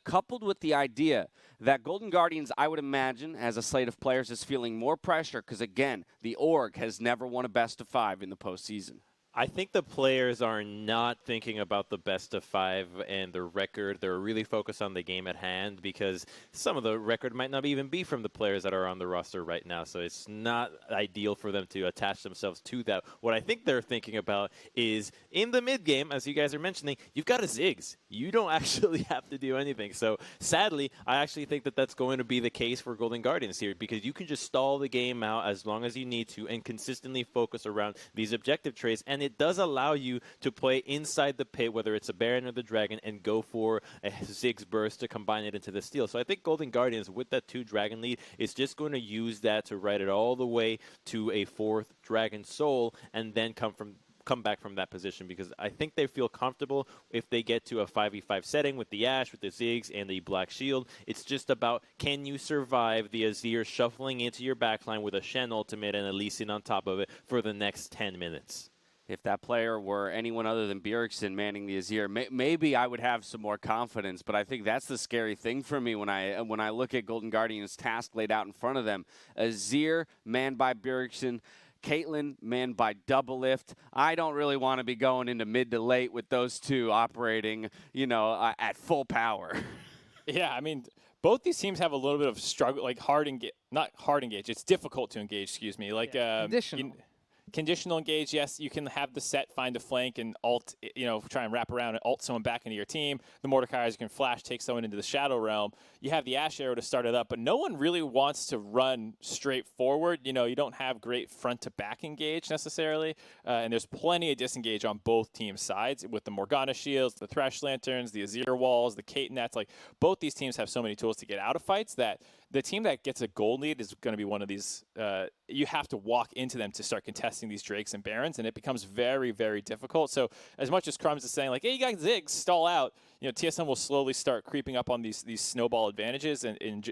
coupled with the idea that Golden Guardians, I would imagine, as a slate of players, is feeling more pressure because, again, the org has never won a best of 5 in the postseason. I think the players are not thinking about the best of 5 and the record. They're really focused on the game at hand, because some of the record might not even be from the players that are on the roster right now. So it's not ideal for them to attach themselves to that. What I think they're thinking about is, in the mid game, as you guys are mentioning, you've got a Ziggs. You don't actually have to do anything. So sadly, I actually think that that's going to be the case for Golden Guardians here, because you can just stall the game out as long as you need to and consistently focus around these objective traits. And it does allow you to play inside the pit, whether it's a Baron or the Dragon, and go for a Ziggs burst to combine it into the steal. So I think Golden Guardians, with that 2 Dragon lead, is just going to use that to ride it all the way to a 4th Dragon Soul, and then come back from that position, because I think they feel comfortable if they get to a 5v5 setting with the Ashe, with the Ziggs, and the Black Shield. It's just about, can you survive the Azir shuffling into your backline with a Shen ultimate and a Lee Sin on top of it for the next 10 minutes? If that player were anyone other than Bjergsen manning the Azir, maybe I would have some more confidence. But I think that's the scary thing for me when I look at Golden Guardians' task laid out in front of them. Azir manned by Bjergsen, Caitlyn manned by Doublelift. I don't really want to be going into mid to late with those two operating, at full power. Yeah, I mean, both these teams have a little bit of struggle, like not hard engage. It's difficult to engage, excuse me. Like, conditional. Conditional engage, yes, you can have the Sett find a flank and ult, try and wrap around and ult someone back into your team. The Mordekaiser can flash, take someone into the Shadow Realm. You have the Ashe arrow to start it up, but no one really wants to run straight forward. You don't have great front-to-back engage necessarily, and there's plenty of disengage on both teams' sides with the Morgana shields, the Thresh lanterns, the Azir walls, the Caitlyn nets. Like, both these teams have so many tools to get out of fights that the team that gets a gold lead is going to be one of these. You have to walk into them to start contesting these Drakes and Barons, and it becomes very, very difficult. So as much as Crumbs is saying, like, hey, you got Ziggs, stall out, TSM will slowly start creeping up on these snowball advantages and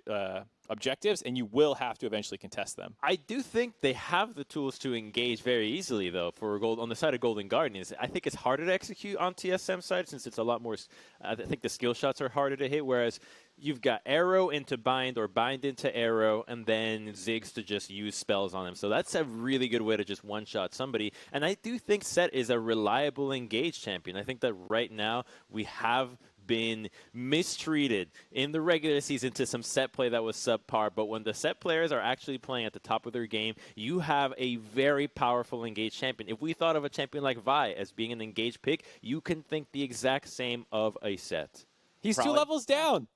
objectives, and you will have to eventually contest them. I do think they have the tools to engage very easily, though, for gold on the side of Golden Guardians. I think it's harder to execute on TSM side since it's a lot more. I think the skill shots are harder to hit, whereas you've got Arrow into Bind or Bind into Arrow, and then Ziggs to just use spells on them. So that's a really good way to just one-shot somebody. And I do think Sett is a reliable engage champion. I think that right now we have been mistreated in the regular season to some Sett play that was subpar, but when the Sett players are actually playing at the top of their game, you have a very powerful engaged champion. If we thought of a champion like Vi as being an engaged pick, you can think the exact same of a Sett. He's 2 levels down.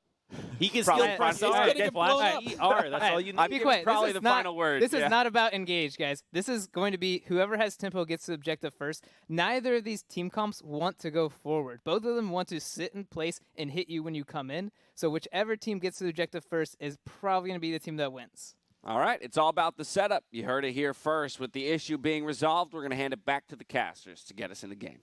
He can still press R, get flash, ER. That's all you need. Be quiet. Probably the final word. This is not about engage, guys. This is going to be whoever has tempo gets the objective first. Neither of these team comps want to go forward. Both of them want to sit in place and hit you when you come in. So whichever team gets the objective first is probably going to be the team that wins. All right, it's all about the setup. You heard it here first. With the issue being resolved, we're going to hand it back to the casters to get us in the game.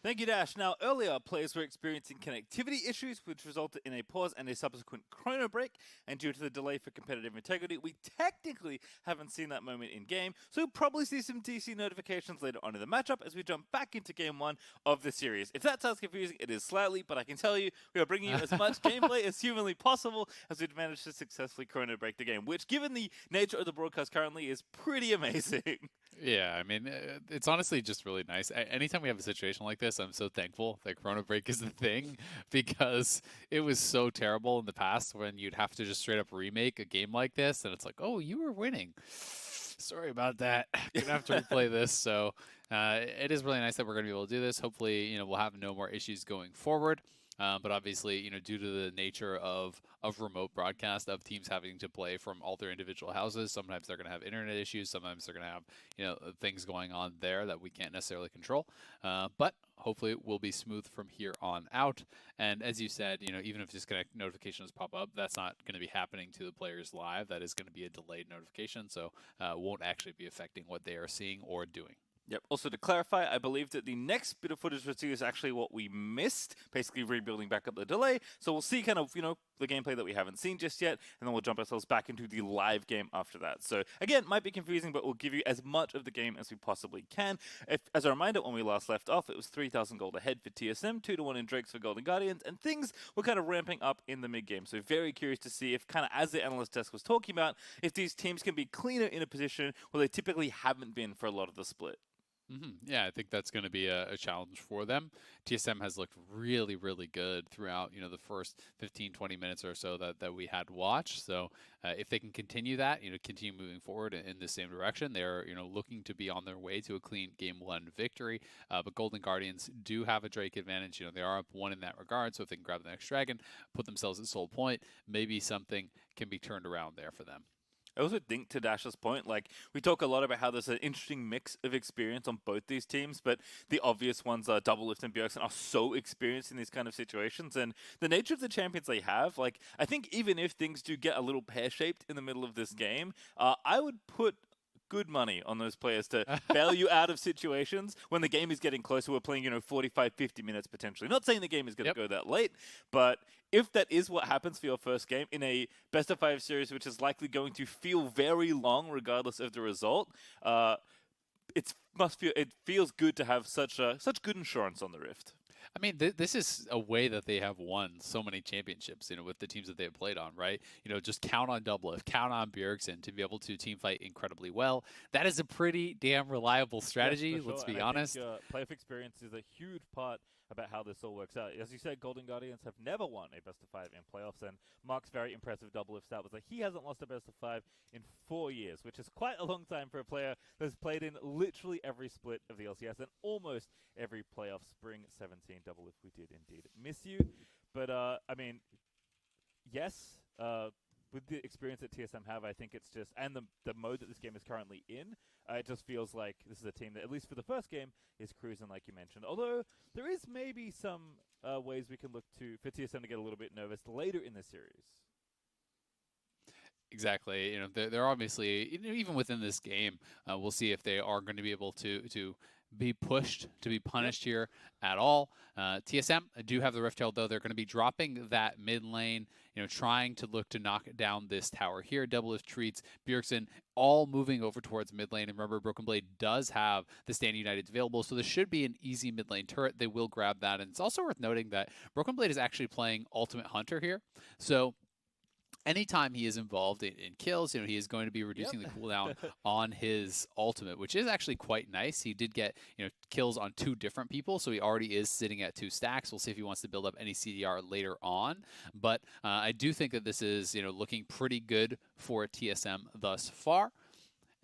Thank you, Dash. Now, earlier, players were experiencing connectivity issues, which resulted in a pause and a subsequent chrono break. And due to the delay for competitive integrity, we technically haven't seen that moment in-game. So we'll probably see some DC notifications later on in the matchup as we jump back into Game 1 of the series. If that sounds confusing, it is slightly, but I can tell you, we are bringing you as much gameplay as humanly possible as we've managed to successfully chrono break the game, which, given the nature of the broadcast currently, is pretty amazing. Yeah, I mean, it's honestly just really nice. Anytime we have a situation like this, I'm so thankful that Chrono Break is the thing, because it was so terrible in the past when you'd have to just straight up remake a game like this, and it's like, oh, you were winning. Sorry about that. Gonna have to replay this. So it is really nice that we're going to be able to do this. Hopefully, we'll have no more issues going forward. But obviously, due to the nature of remote broadcast, of teams having to play from all their individual houses, sometimes they're going to have internet issues. Sometimes they're going to have, things going on there that we can't necessarily control. But hopefully it will be smooth from here on out. And as you said, even if disconnect notifications pop up, that's not going to be happening to the players live. That is going to be a delayed notification. So won't actually be affecting what they are seeing or doing. Yep. Also, to clarify, I believe that the next bit of footage we'll see is actually what we missed, basically rebuilding back up the delay. So we'll see kind of, the gameplay that we haven't seen just yet, and then we'll jump ourselves back into the live game after that. So again, might be confusing, but we'll give you as much of the game as we possibly can. As a reminder, when we last left off, it was 3,000 gold ahead for TSM, 2-1 in Drakes for Golden Guardians, and things were kind of ramping up in the mid-game. So very curious to see if, kind of as the analyst desk was talking about, if these teams can be cleaner in a position where they typically haven't been for a lot of the split. Yeah, I think that's going to be a challenge for them. TSM has looked really, really good throughout, the first 15, 20 minutes or so that we had watched. So if they can continue that, continue moving forward in the same direction, they're, looking to be on their way to a clean Game 1 victory. But Golden Guardians do have a Drake advantage. They are up 1 in that regard. So if they can grab the next dragon, put themselves at soul point, maybe something can be turned around there for them. I also think, to Dash's point, we talk a lot about how there's an interesting mix of experience on both these teams, but the obvious ones, Doublelift and Bjergsen, are so experienced in these kind of situations, and the nature of the champions they have, I think even if things do get a little pear-shaped in the middle of this game, I would put good money on those players to bail you out of situations when the game is getting closer. We're playing, 45, 50 minutes potentially. Not saying the game is going to go that late, but if that is what happens for your first game in a best-of-5 series, which is likely going to feel very long regardless of the result, it feels good to have such good insurance on the Rift. I mean, this is a way that they have won so many championships, with the teams that they have played on, right? Just count on Doublelift, count on Bjergsen to be able to team fight incredibly well. That is a pretty damn reliable strategy, yes, for sure. Let's be and honest. I think, playoff experience is a huge part about how this all works out. As you said, Golden Guardians have never won a best-of-5 in playoffs, and Mark's very impressive Doublelift stat was he hasn't lost a best-of-5 in 4 years, which is quite a long time for a player that's played in literally every split of the LCS and almost every playoff. Spring 17 Doublelift, we did indeed miss you. But, yes, with the experience that TSM have, I think it's just, and the mode that this game is currently in, it just feels like this is a team that, at least for the first game, is cruising like you mentioned. Although there is maybe some ways we can look to for TSM to get a little bit nervous later in the series. Exactly. You know, they're obviously, you know, even within this game, we'll see if they are going to be able to be pushed, to be punished here at all. TSM do have the Rift Herald, though. They're going to be dropping that mid lane, you know, trying to look to knock down this tower here. Doublelift, Treatz, Bjergsen, all moving over towards mid lane. And remember, Broken Blade does have the Stand United available, so this should be an easy mid lane turret. They will grab that. And it's also worth noting that Broken Blade is actually playing Ultimate Hunter here. So anytime he is involved in kills, you know, he is going to be reducing the cooldown on his ultimate, which is actually quite nice. He did get, you know, kills on 2 different people, so he already is sitting at 2 stacks. We'll see if he wants to build up any CDR later on. But I do think that this is, you know, looking pretty good for TSM thus far.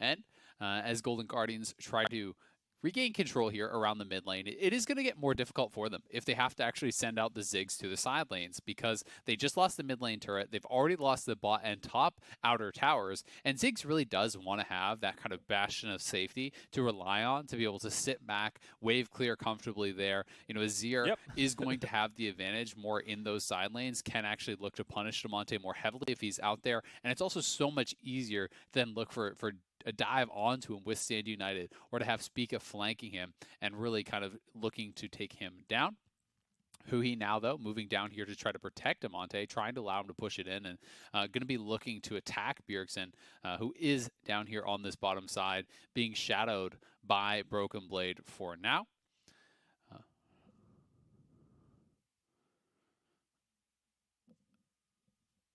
And as Golden Guardians try to regain control here around the mid lane, it is going to get more difficult for them if they have to actually send out the Ziggs to the side lanes, because they just lost the mid lane turret. They've already lost the bot and top outer towers, and Ziggs really does want to have that kind of bastion of safety to rely on, to be able to sit back, wave clear comfortably there. You know, Azir is going to have the advantage more in those side lanes, can actually look to punish Damonte more heavily if he's out there, and it's also so much easier than look for a dive onto him with Stand United, or to have Spica flanking him and really kind of looking to take him down. Huhi now, though, moving down here to try to protect Damonte, trying to allow him to push it in, and going to be looking to attack Bjergsen, who is down here on this bottom side, being shadowed by Broken Blade for now.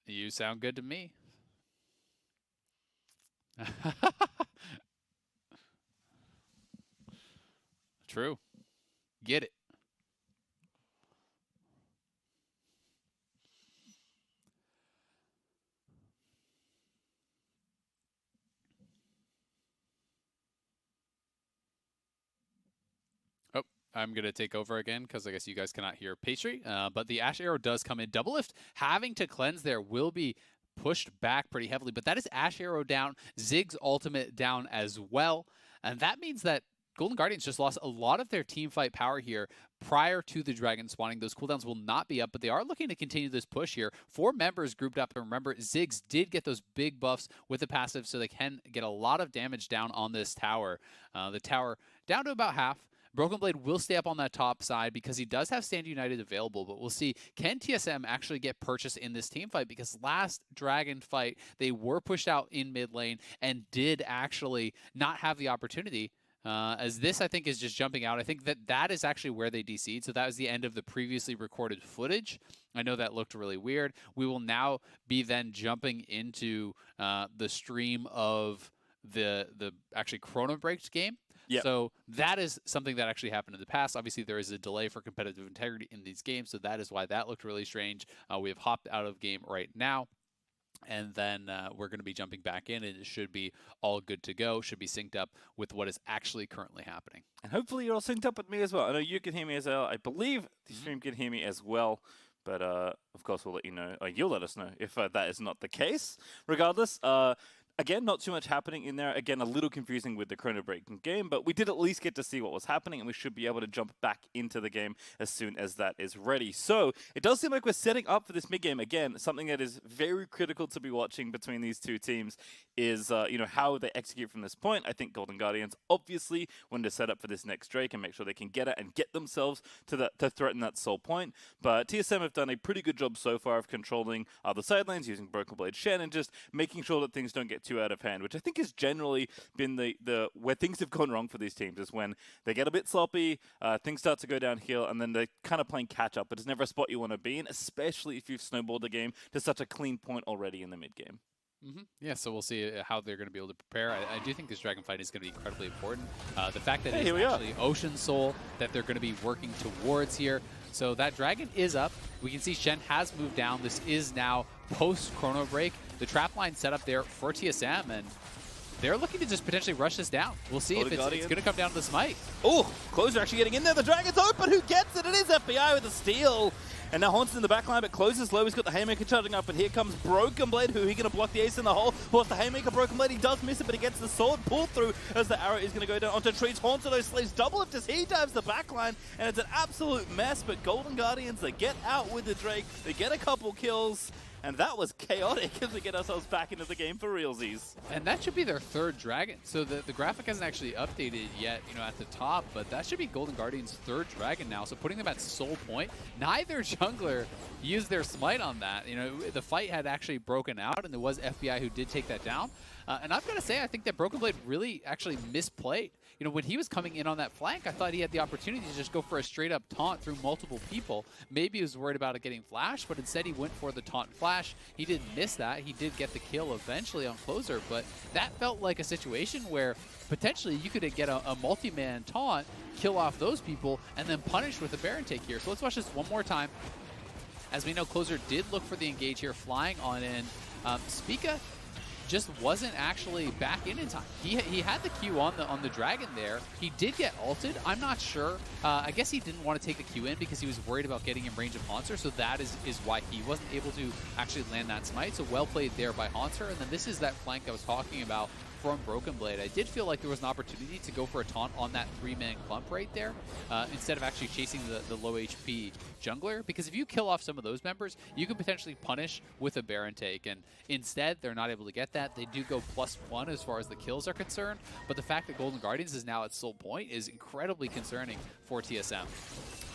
You sound good to me. True. Get it. Oh, I'm going to take over again because I guess you guys cannot hear Pastry. But the Ashe arrow does come in. Doublelift having to cleanse there will be pushed back pretty heavily, but that is Ashe arrow down, Ziggs ultimate down as well, and that means that Golden Guardians just lost a lot of their team fight power here prior to the dragon spawning. Those cooldowns will not be up, but they are looking to continue this push here. 4 members grouped up, and remember, Ziggs did get those big buffs with the passive, so they can get a lot of damage down on this tower. The tower down to about half. Broken Blade will stay up on that top side because he does have Stand United available, but we'll see, can TSM actually get purchased in this team fight? Because last dragon fight, they were pushed out in mid lane and did actually not have the opportunity. As this, I think, is just jumping out. I think that is actually where they DC'd, so that was the end of the previously recorded footage. I know that looked really weird. We will now be then jumping into the stream of the actually Chrono Breaked game. Yep. So that is something that actually happened in the past. Obviously, there is a delay for competitive integrity in these games, so that is why that looked really strange. We have hopped out of game right now, and then we're going to be jumping back in, and it should be all good to go. Should be synced up with what is actually currently happening. And hopefully you're all synced up with me as well. I know you can hear me as well. I believe the stream can hear me as well. But, of course, we'll let you know. You'll let us know if that is not the case. Regardless, again, not too much happening in there. Again, a little confusing with the Chrono Breaking game, but we did at least get to see what was happening, and we should be able to jump back into the game as soon as that is ready. So it does seem like we're setting up for this mid-game. Again, something that is very critical to be watching between these two teams is you know, how they execute from this point. I think Golden Guardians obviously want to set up for this next Drake and make sure they can get it and get themselves to threaten that soul point. But TSM have done a pretty good job so far of controlling the side lanes using Broken Blade Shen and just making sure that things don't get too out of hand, which I think has generally been the where things have gone wrong for these teams, is when they get a bit sloppy, things start to go downhill, and then they're kind of playing catch up. But it's never a spot you want to be in, especially if you've snowballed the game to such a clean point already in the mid game. Yeah, so we'll see how they're going to be able to prepare. I do think this dragon fight is going to be incredibly important. The fact that it's actually Ocean Soul that they're going to be working towards here. So that dragon is up. We can see Shen has moved down. This is now post-Chrono Break. The trap line set up there for TSM, and they're looking to just potentially rush this down. We'll see if it's going to come down to the smite. Oh, Closer actually getting in there. The dragon's open. Who gets it? It is FBI with a steal. And now Hauntzer in the backline, but closes low. He's got the Haymaker charging up, and here comes Broken Blade. Huhi going to block the ace in the hole. What's the Haymaker? Broken Blade, he does miss it, but he gets the sword pulled through as the arrow is going to go down onto Treatz. Hauntzer though slays Doublelift as he dives the backline, and it's an absolute mess, but Golden Guardians, they get out with the Drake. They get a couple kills. And that was chaotic as we get ourselves back into the game for realsies. And that should be their third dragon. So the graphic hasn't actually updated yet, at the top, but that should be Golden Guardian's third dragon now. So putting them at soul point, neither jungler used their smite on that. The fight had actually broken out, and there was FBI who did take that down. And I've got to say, I think that Broken Blade really actually misplayed. When he was coming in on that flank, I thought he had the opportunity to just go for a straight-up taunt through multiple people. Maybe he was worried about it getting flashed, but instead he went for the taunt and flash. He didn't miss that. He did get the kill eventually on closer, but that felt like a situation where potentially you could get a multi-man taunt, kill off those people, and then punish with a Baron take here. So let's watch this one more time. As we know, closer did look for the engage here, flying on in. Spica just wasn't actually back in time. He had the Q on the dragon there. He did get ulted. I'm not sure. I guess he didn't want to take the Q in because he was worried about getting in range of Hauntzer, so that is why he wasn't able to actually land that smite. So well played there by Hauntzer. And then this is that flank I was talking about from Broken Blade. I did feel like there was an opportunity to go for a taunt on that 3-man clump right there instead of actually chasing the low HP jungler, because if you kill off some of those members, you could potentially punish with a Baron take, and instead they're not able to get that. They do go +1 as far as the kills are concerned, but the fact that Golden Guardians is now at soul point is incredibly concerning for TSM.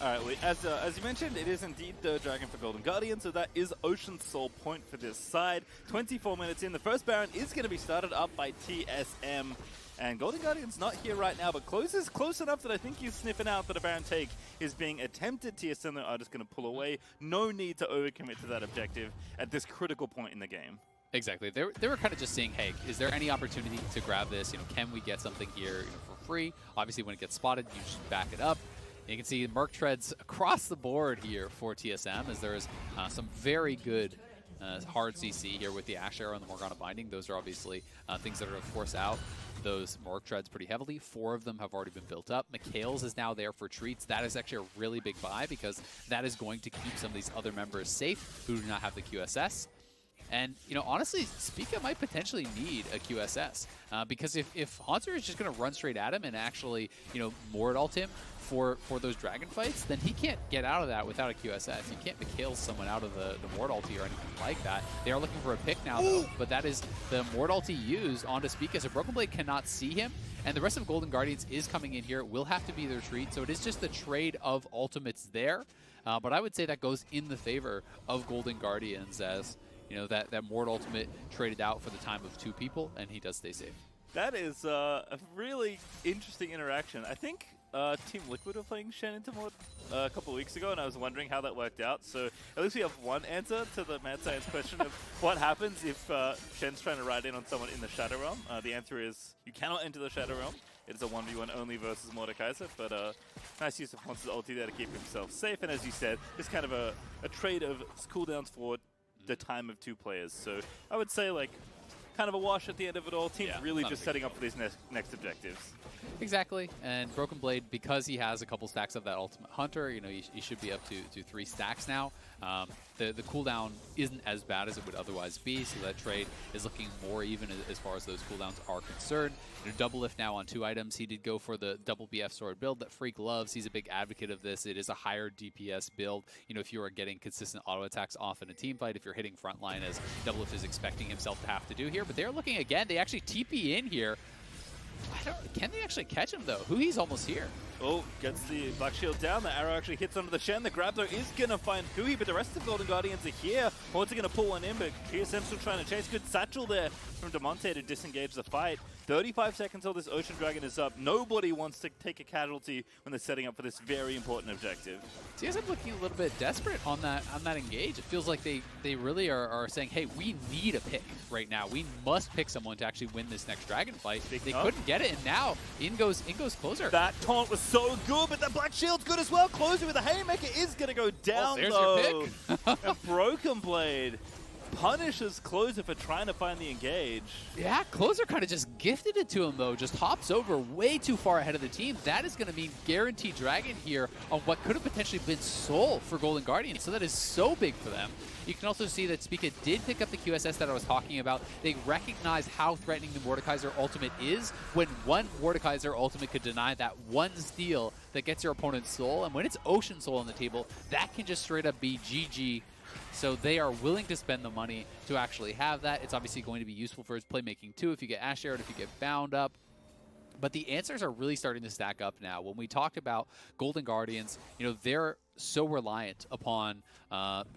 All right, as you mentioned, it is indeed the dragon for Golden Guardian, so that is Ocean's soul point for this side. 24 minutes in, the first Baron is going to be started up by TSM, and Golden Guardian's not here right now, but close is close enough that I think he's sniffing out that a Baron take is being attempted. TSM are just going to pull away. No need to overcommit to that objective at this critical point in the game. Exactly. They were kind of just saying, hey, is there any opportunity to grab this? Can we get something here for free? Obviously, when it gets spotted, you just back it up. You can see Merc treads across the board here for TSM, as there is some very good hard CC here with the Ashe Arrow and the Morgana Binding. Those are obviously things that are going to force out those Merc treads pretty heavily. 4 of them have already been built up. Mikhail's is now there for Treatz. That is actually a really big buy, because that is going to keep some of these other members safe who do not have the QSS. And, honestly, Spica might potentially need a QSS, because if Hauntzer is just going to run straight at him and actually, Mord ult him for those dragon fights, then he can't get out of that without a QSS. You can't kill someone out of the Mord ulti or anything like that. They are looking for a pick now, though, but that is the Mord ulti used onto Spica, so Broken Blade cannot see him, and the rest of Golden Guardians is coming in here. It will have to be their treat, so it is just the trade of ultimates there, but I would say that goes in the favor of Golden Guardians, as that Mord ultimate traded out for the time of 2 people, and he does stay safe. That is a really interesting interaction. I think Team Liquid were playing Shen into Mord a couple of weeks ago, and I was wondering how that worked out. So at least we have one answer to the mad science question of what happens if Shen's trying to ride in on someone in the Shadow Realm. The answer is you cannot enter the Shadow Realm. It is a 1v1 only versus Mordekaiser, but nice use of Hauntzer's ulti there to keep himself safe. And as you said, it's kind of a trade of cooldowns for the time of 2 players. So I would say, kind of a wash at the end of it all. Team's really just setting up for these next objectives. Exactly, and Broken Blade, because he has a couple stacks of that Ultimate Hunter, he should be up to 3 stacks now. The cooldown isn't as bad as it would otherwise be, so that trade is looking more even as far as those cooldowns are concerned. Doublelift now on 2 items. He did go for the double BF sword build that Freak loves. He's a big advocate of this. It is a higher DPS build. If you are getting consistent auto attacks off in a team fight, if you're hitting frontline, as Doublelift is expecting himself to have to do here. But they're looking again. They actually TP in here. Can they actually catch him, though? Huhi's almost here. Oh, gets the Black Shield down. The arrow actually hits onto the Shen. The grab, though, is going to find Huhi, but the rest of the Golden Guardians are here. Hauntzer going to pull one in, but TSM still trying to chase. Good satchel there from Damonte to disengage the fight. 35 seconds till this Ocean Dragon is up. Nobody wants to take a casualty when they're setting up for this very important objective. TSM looking a little bit desperate on that engage. It feels like they really are saying, hey, we need a pick right now. We must pick someone to actually win this next dragon fight. They couldn't get it, and now in goes closer. That taunt was so good, but that Black Shield's good as well. Closer with the Haymaker is going to go down, there's though. your pick. A Broken Blade punishes Closer for trying to find the engage. Yeah, Closer kind of just gifted it to him, though. Just hops over way too far ahead of the team. That is going to mean guaranteed Dragon here on what could have potentially been Soul for Golden Guardians. So that is so big for them. You can also see that Spica did pick up the QSS that I was talking about. They recognize how threatening the Mordekaiser ultimate is when one Mordekaiser ultimate could deny that one steal that gets your opponent's soul. And when it's Ocean Soul on the table, that can just straight up be GG. So they are willing to spend the money to actually have that. It's obviously going to be useful for his playmaking too if you get Ashe arrowed, if you get bound up. But the answers are really starting to stack up now. When we talked about Golden Guardians, you know, they're so reliant upon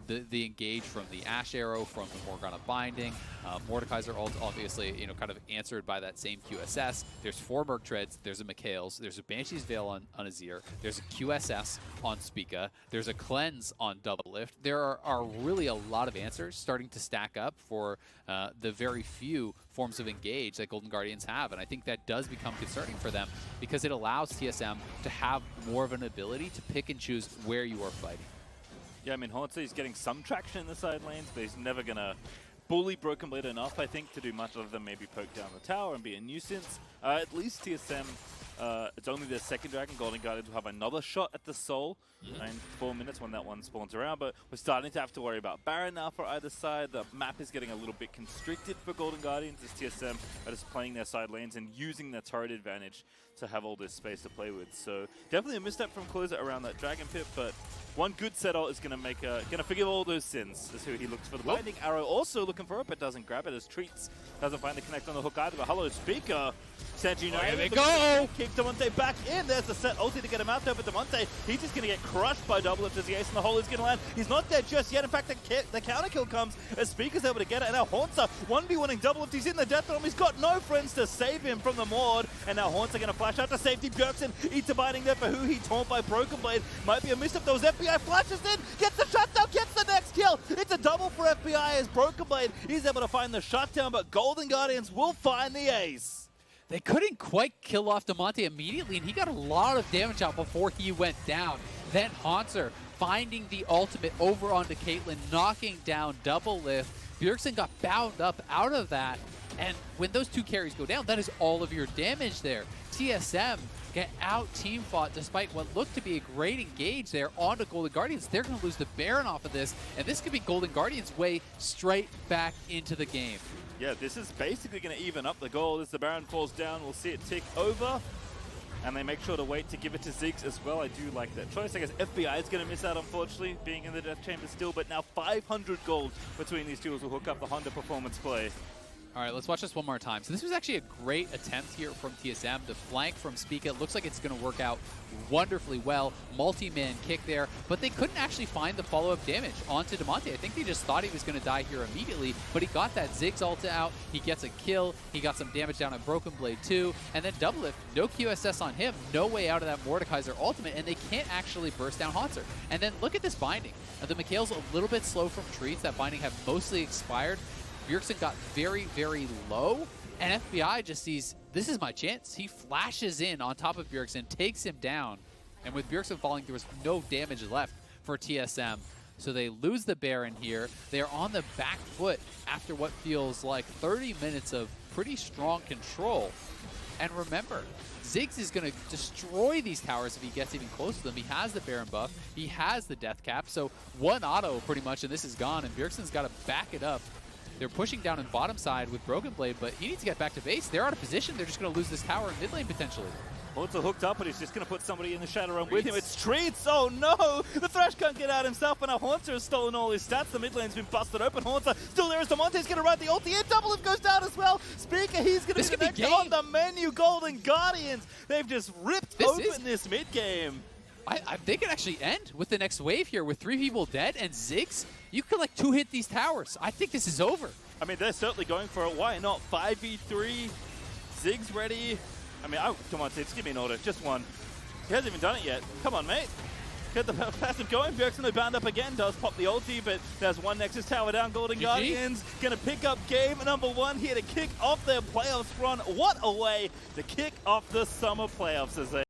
the engage from the Ashe arrow, from the Morgana binding. Mordekaiser obviously, you know, kind of answered by that same QSS. There's 4 Merc Treads, there's a Mikhail's, there's a Banshee's Veil on Azir, there's a QSS on Spica, there's a Cleanse on Doublelift. There are really a lot of answers starting to stack up for the very few forms of engage that Golden Guardians have, and I think that does become concerning for them because it allows TSM to have more of an ability to pick and choose where you are fighting. Yeah, I mean, Hauntzer is getting some traction in the side lanes, but he's never going to bully Broken Blade enough, I think, to do much other than maybe poke down the tower and be a nuisance. At least TSM, it's only their second dragon. Golden Guardians will have another shot at the soul in 4 minutes when that one spawns around, but we're starting to have to worry about Baron now for either side. The map is getting a little bit constricted for Golden Guardians as TSM are just playing their side lanes and using their turret advantage to have all this space to play with. So definitely a misstep from Closer around that dragon pit, but one good settle is going to forgive all those sins. That's who he looks for. The binding arrow also looking for it, but doesn't grab it as Treatz doesn't find the connect on the hook either. But hello, Spica. Here they go! Keep Damonte back in. There's the Sett ulti to get him out there, but Damonte, he's just going to get crushed by Doublelift as the ace in the hole is going to land. He's not dead just yet. In fact, the counter kill comes as Spica's able to get it, and now Hauntzer 1v1ing Doublelift. He's in the death realm. He's got no friends to save him from the Mord, and now Hauntzer going to flash out to safety. Bjergsen eats a binding there for huhi, taunt by Broken Blade. Might be a misstep. Those FBI flashes in, gets the shutdown, gets the next kill. It's a double for FBI as Broken Blade, he's able to find the shutdown, but Golden Guardians will find the ace. They couldn't quite kill off Damonte immediately, and he got a lot of damage out before he went down. Then Hauntzer finding the ultimate over onto Caitlyn, knocking down Doublelift. Bjergsen got bound up out of that, and when those 2 carries go down, that is all of your damage there. TSM get out team fought despite what looked to be a great engage there onto Golden Guardians. They're going to lose the Baron off of this, and this could be Golden Guardians' way straight back into the game. Yeah, this is basically going to even up the goal. As the Baron falls down, we'll see it tick over. And they make sure to wait to give it to Ziggs as well. I do like that choice. I guess FBI is going to miss out, unfortunately, being in the Death Chamber still. But now 500 gold between these two will hook up the Honda performance play. All right, let's watch this one more time. So this was actually a great attempt here from TSM. The flank from Spica looks like it's going to work out wonderfully well. Multi-man kick there, but they couldn't actually find the follow-up damage onto Damonte. I think they just thought he was going to die here immediately, but he got that Ziggs ulti out. He gets a kill. He got some damage down on Broken Blade too. And then Doublelift, no QSS on him, no way out of that Mordekaiser ultimate, and they can't actually burst down Hauntzer. And then look at this binding. The Mikhail's a little bit slow from Treatz. That binding have mostly expired. Bjergsen got very, very low, and FBI just sees, this is my chance. He flashes in on top of Bjergsen, takes him down, and with Bjergsen falling, there was no damage left for TSM. So they lose the Baron here. They are on the back foot after what feels like 30 minutes of pretty strong control. And remember, Ziggs is going to destroy these towers if he gets even close to them. He has the Baron buff. He has the death cap. So one auto pretty much, and this is gone, and Bjergsen's got to back it up. They're pushing down in bottom side with Broken Blade, but he needs to get back to base. They're out of position. They're just going to lose this tower in mid lane potentially. Hauntzer hooked up, but he's just going to put somebody in the shadow realm with him. It's Treatz! Oh no! The Thresh can't get out himself, and now Hauntzer has stolen all his stats. The mid lane's been busted open. Hauntzer still there as Damonte's going to ride the ulti. And Doublelift goes down as well. Spica, he's going to be the next on the menu. Golden Guardians, they've just ripped open this mid game. I think it actually end with the next wave here with 3 people dead and Ziggs. You could like 2-hit these towers. I think this is over. I mean, they're certainly going for it. Why not? 5v3, Ziggs ready. I mean, come on, Sid, give me an order. Just one. He hasn't even done it yet. Come on, mate. Get the passive going. Bjergsen bound up again. Does pop the ulti, but there's one Nexus tower down. Golden Guardians going to pick up game number 1 here to kick off their playoffs run. What a way to kick off the summer playoffs as they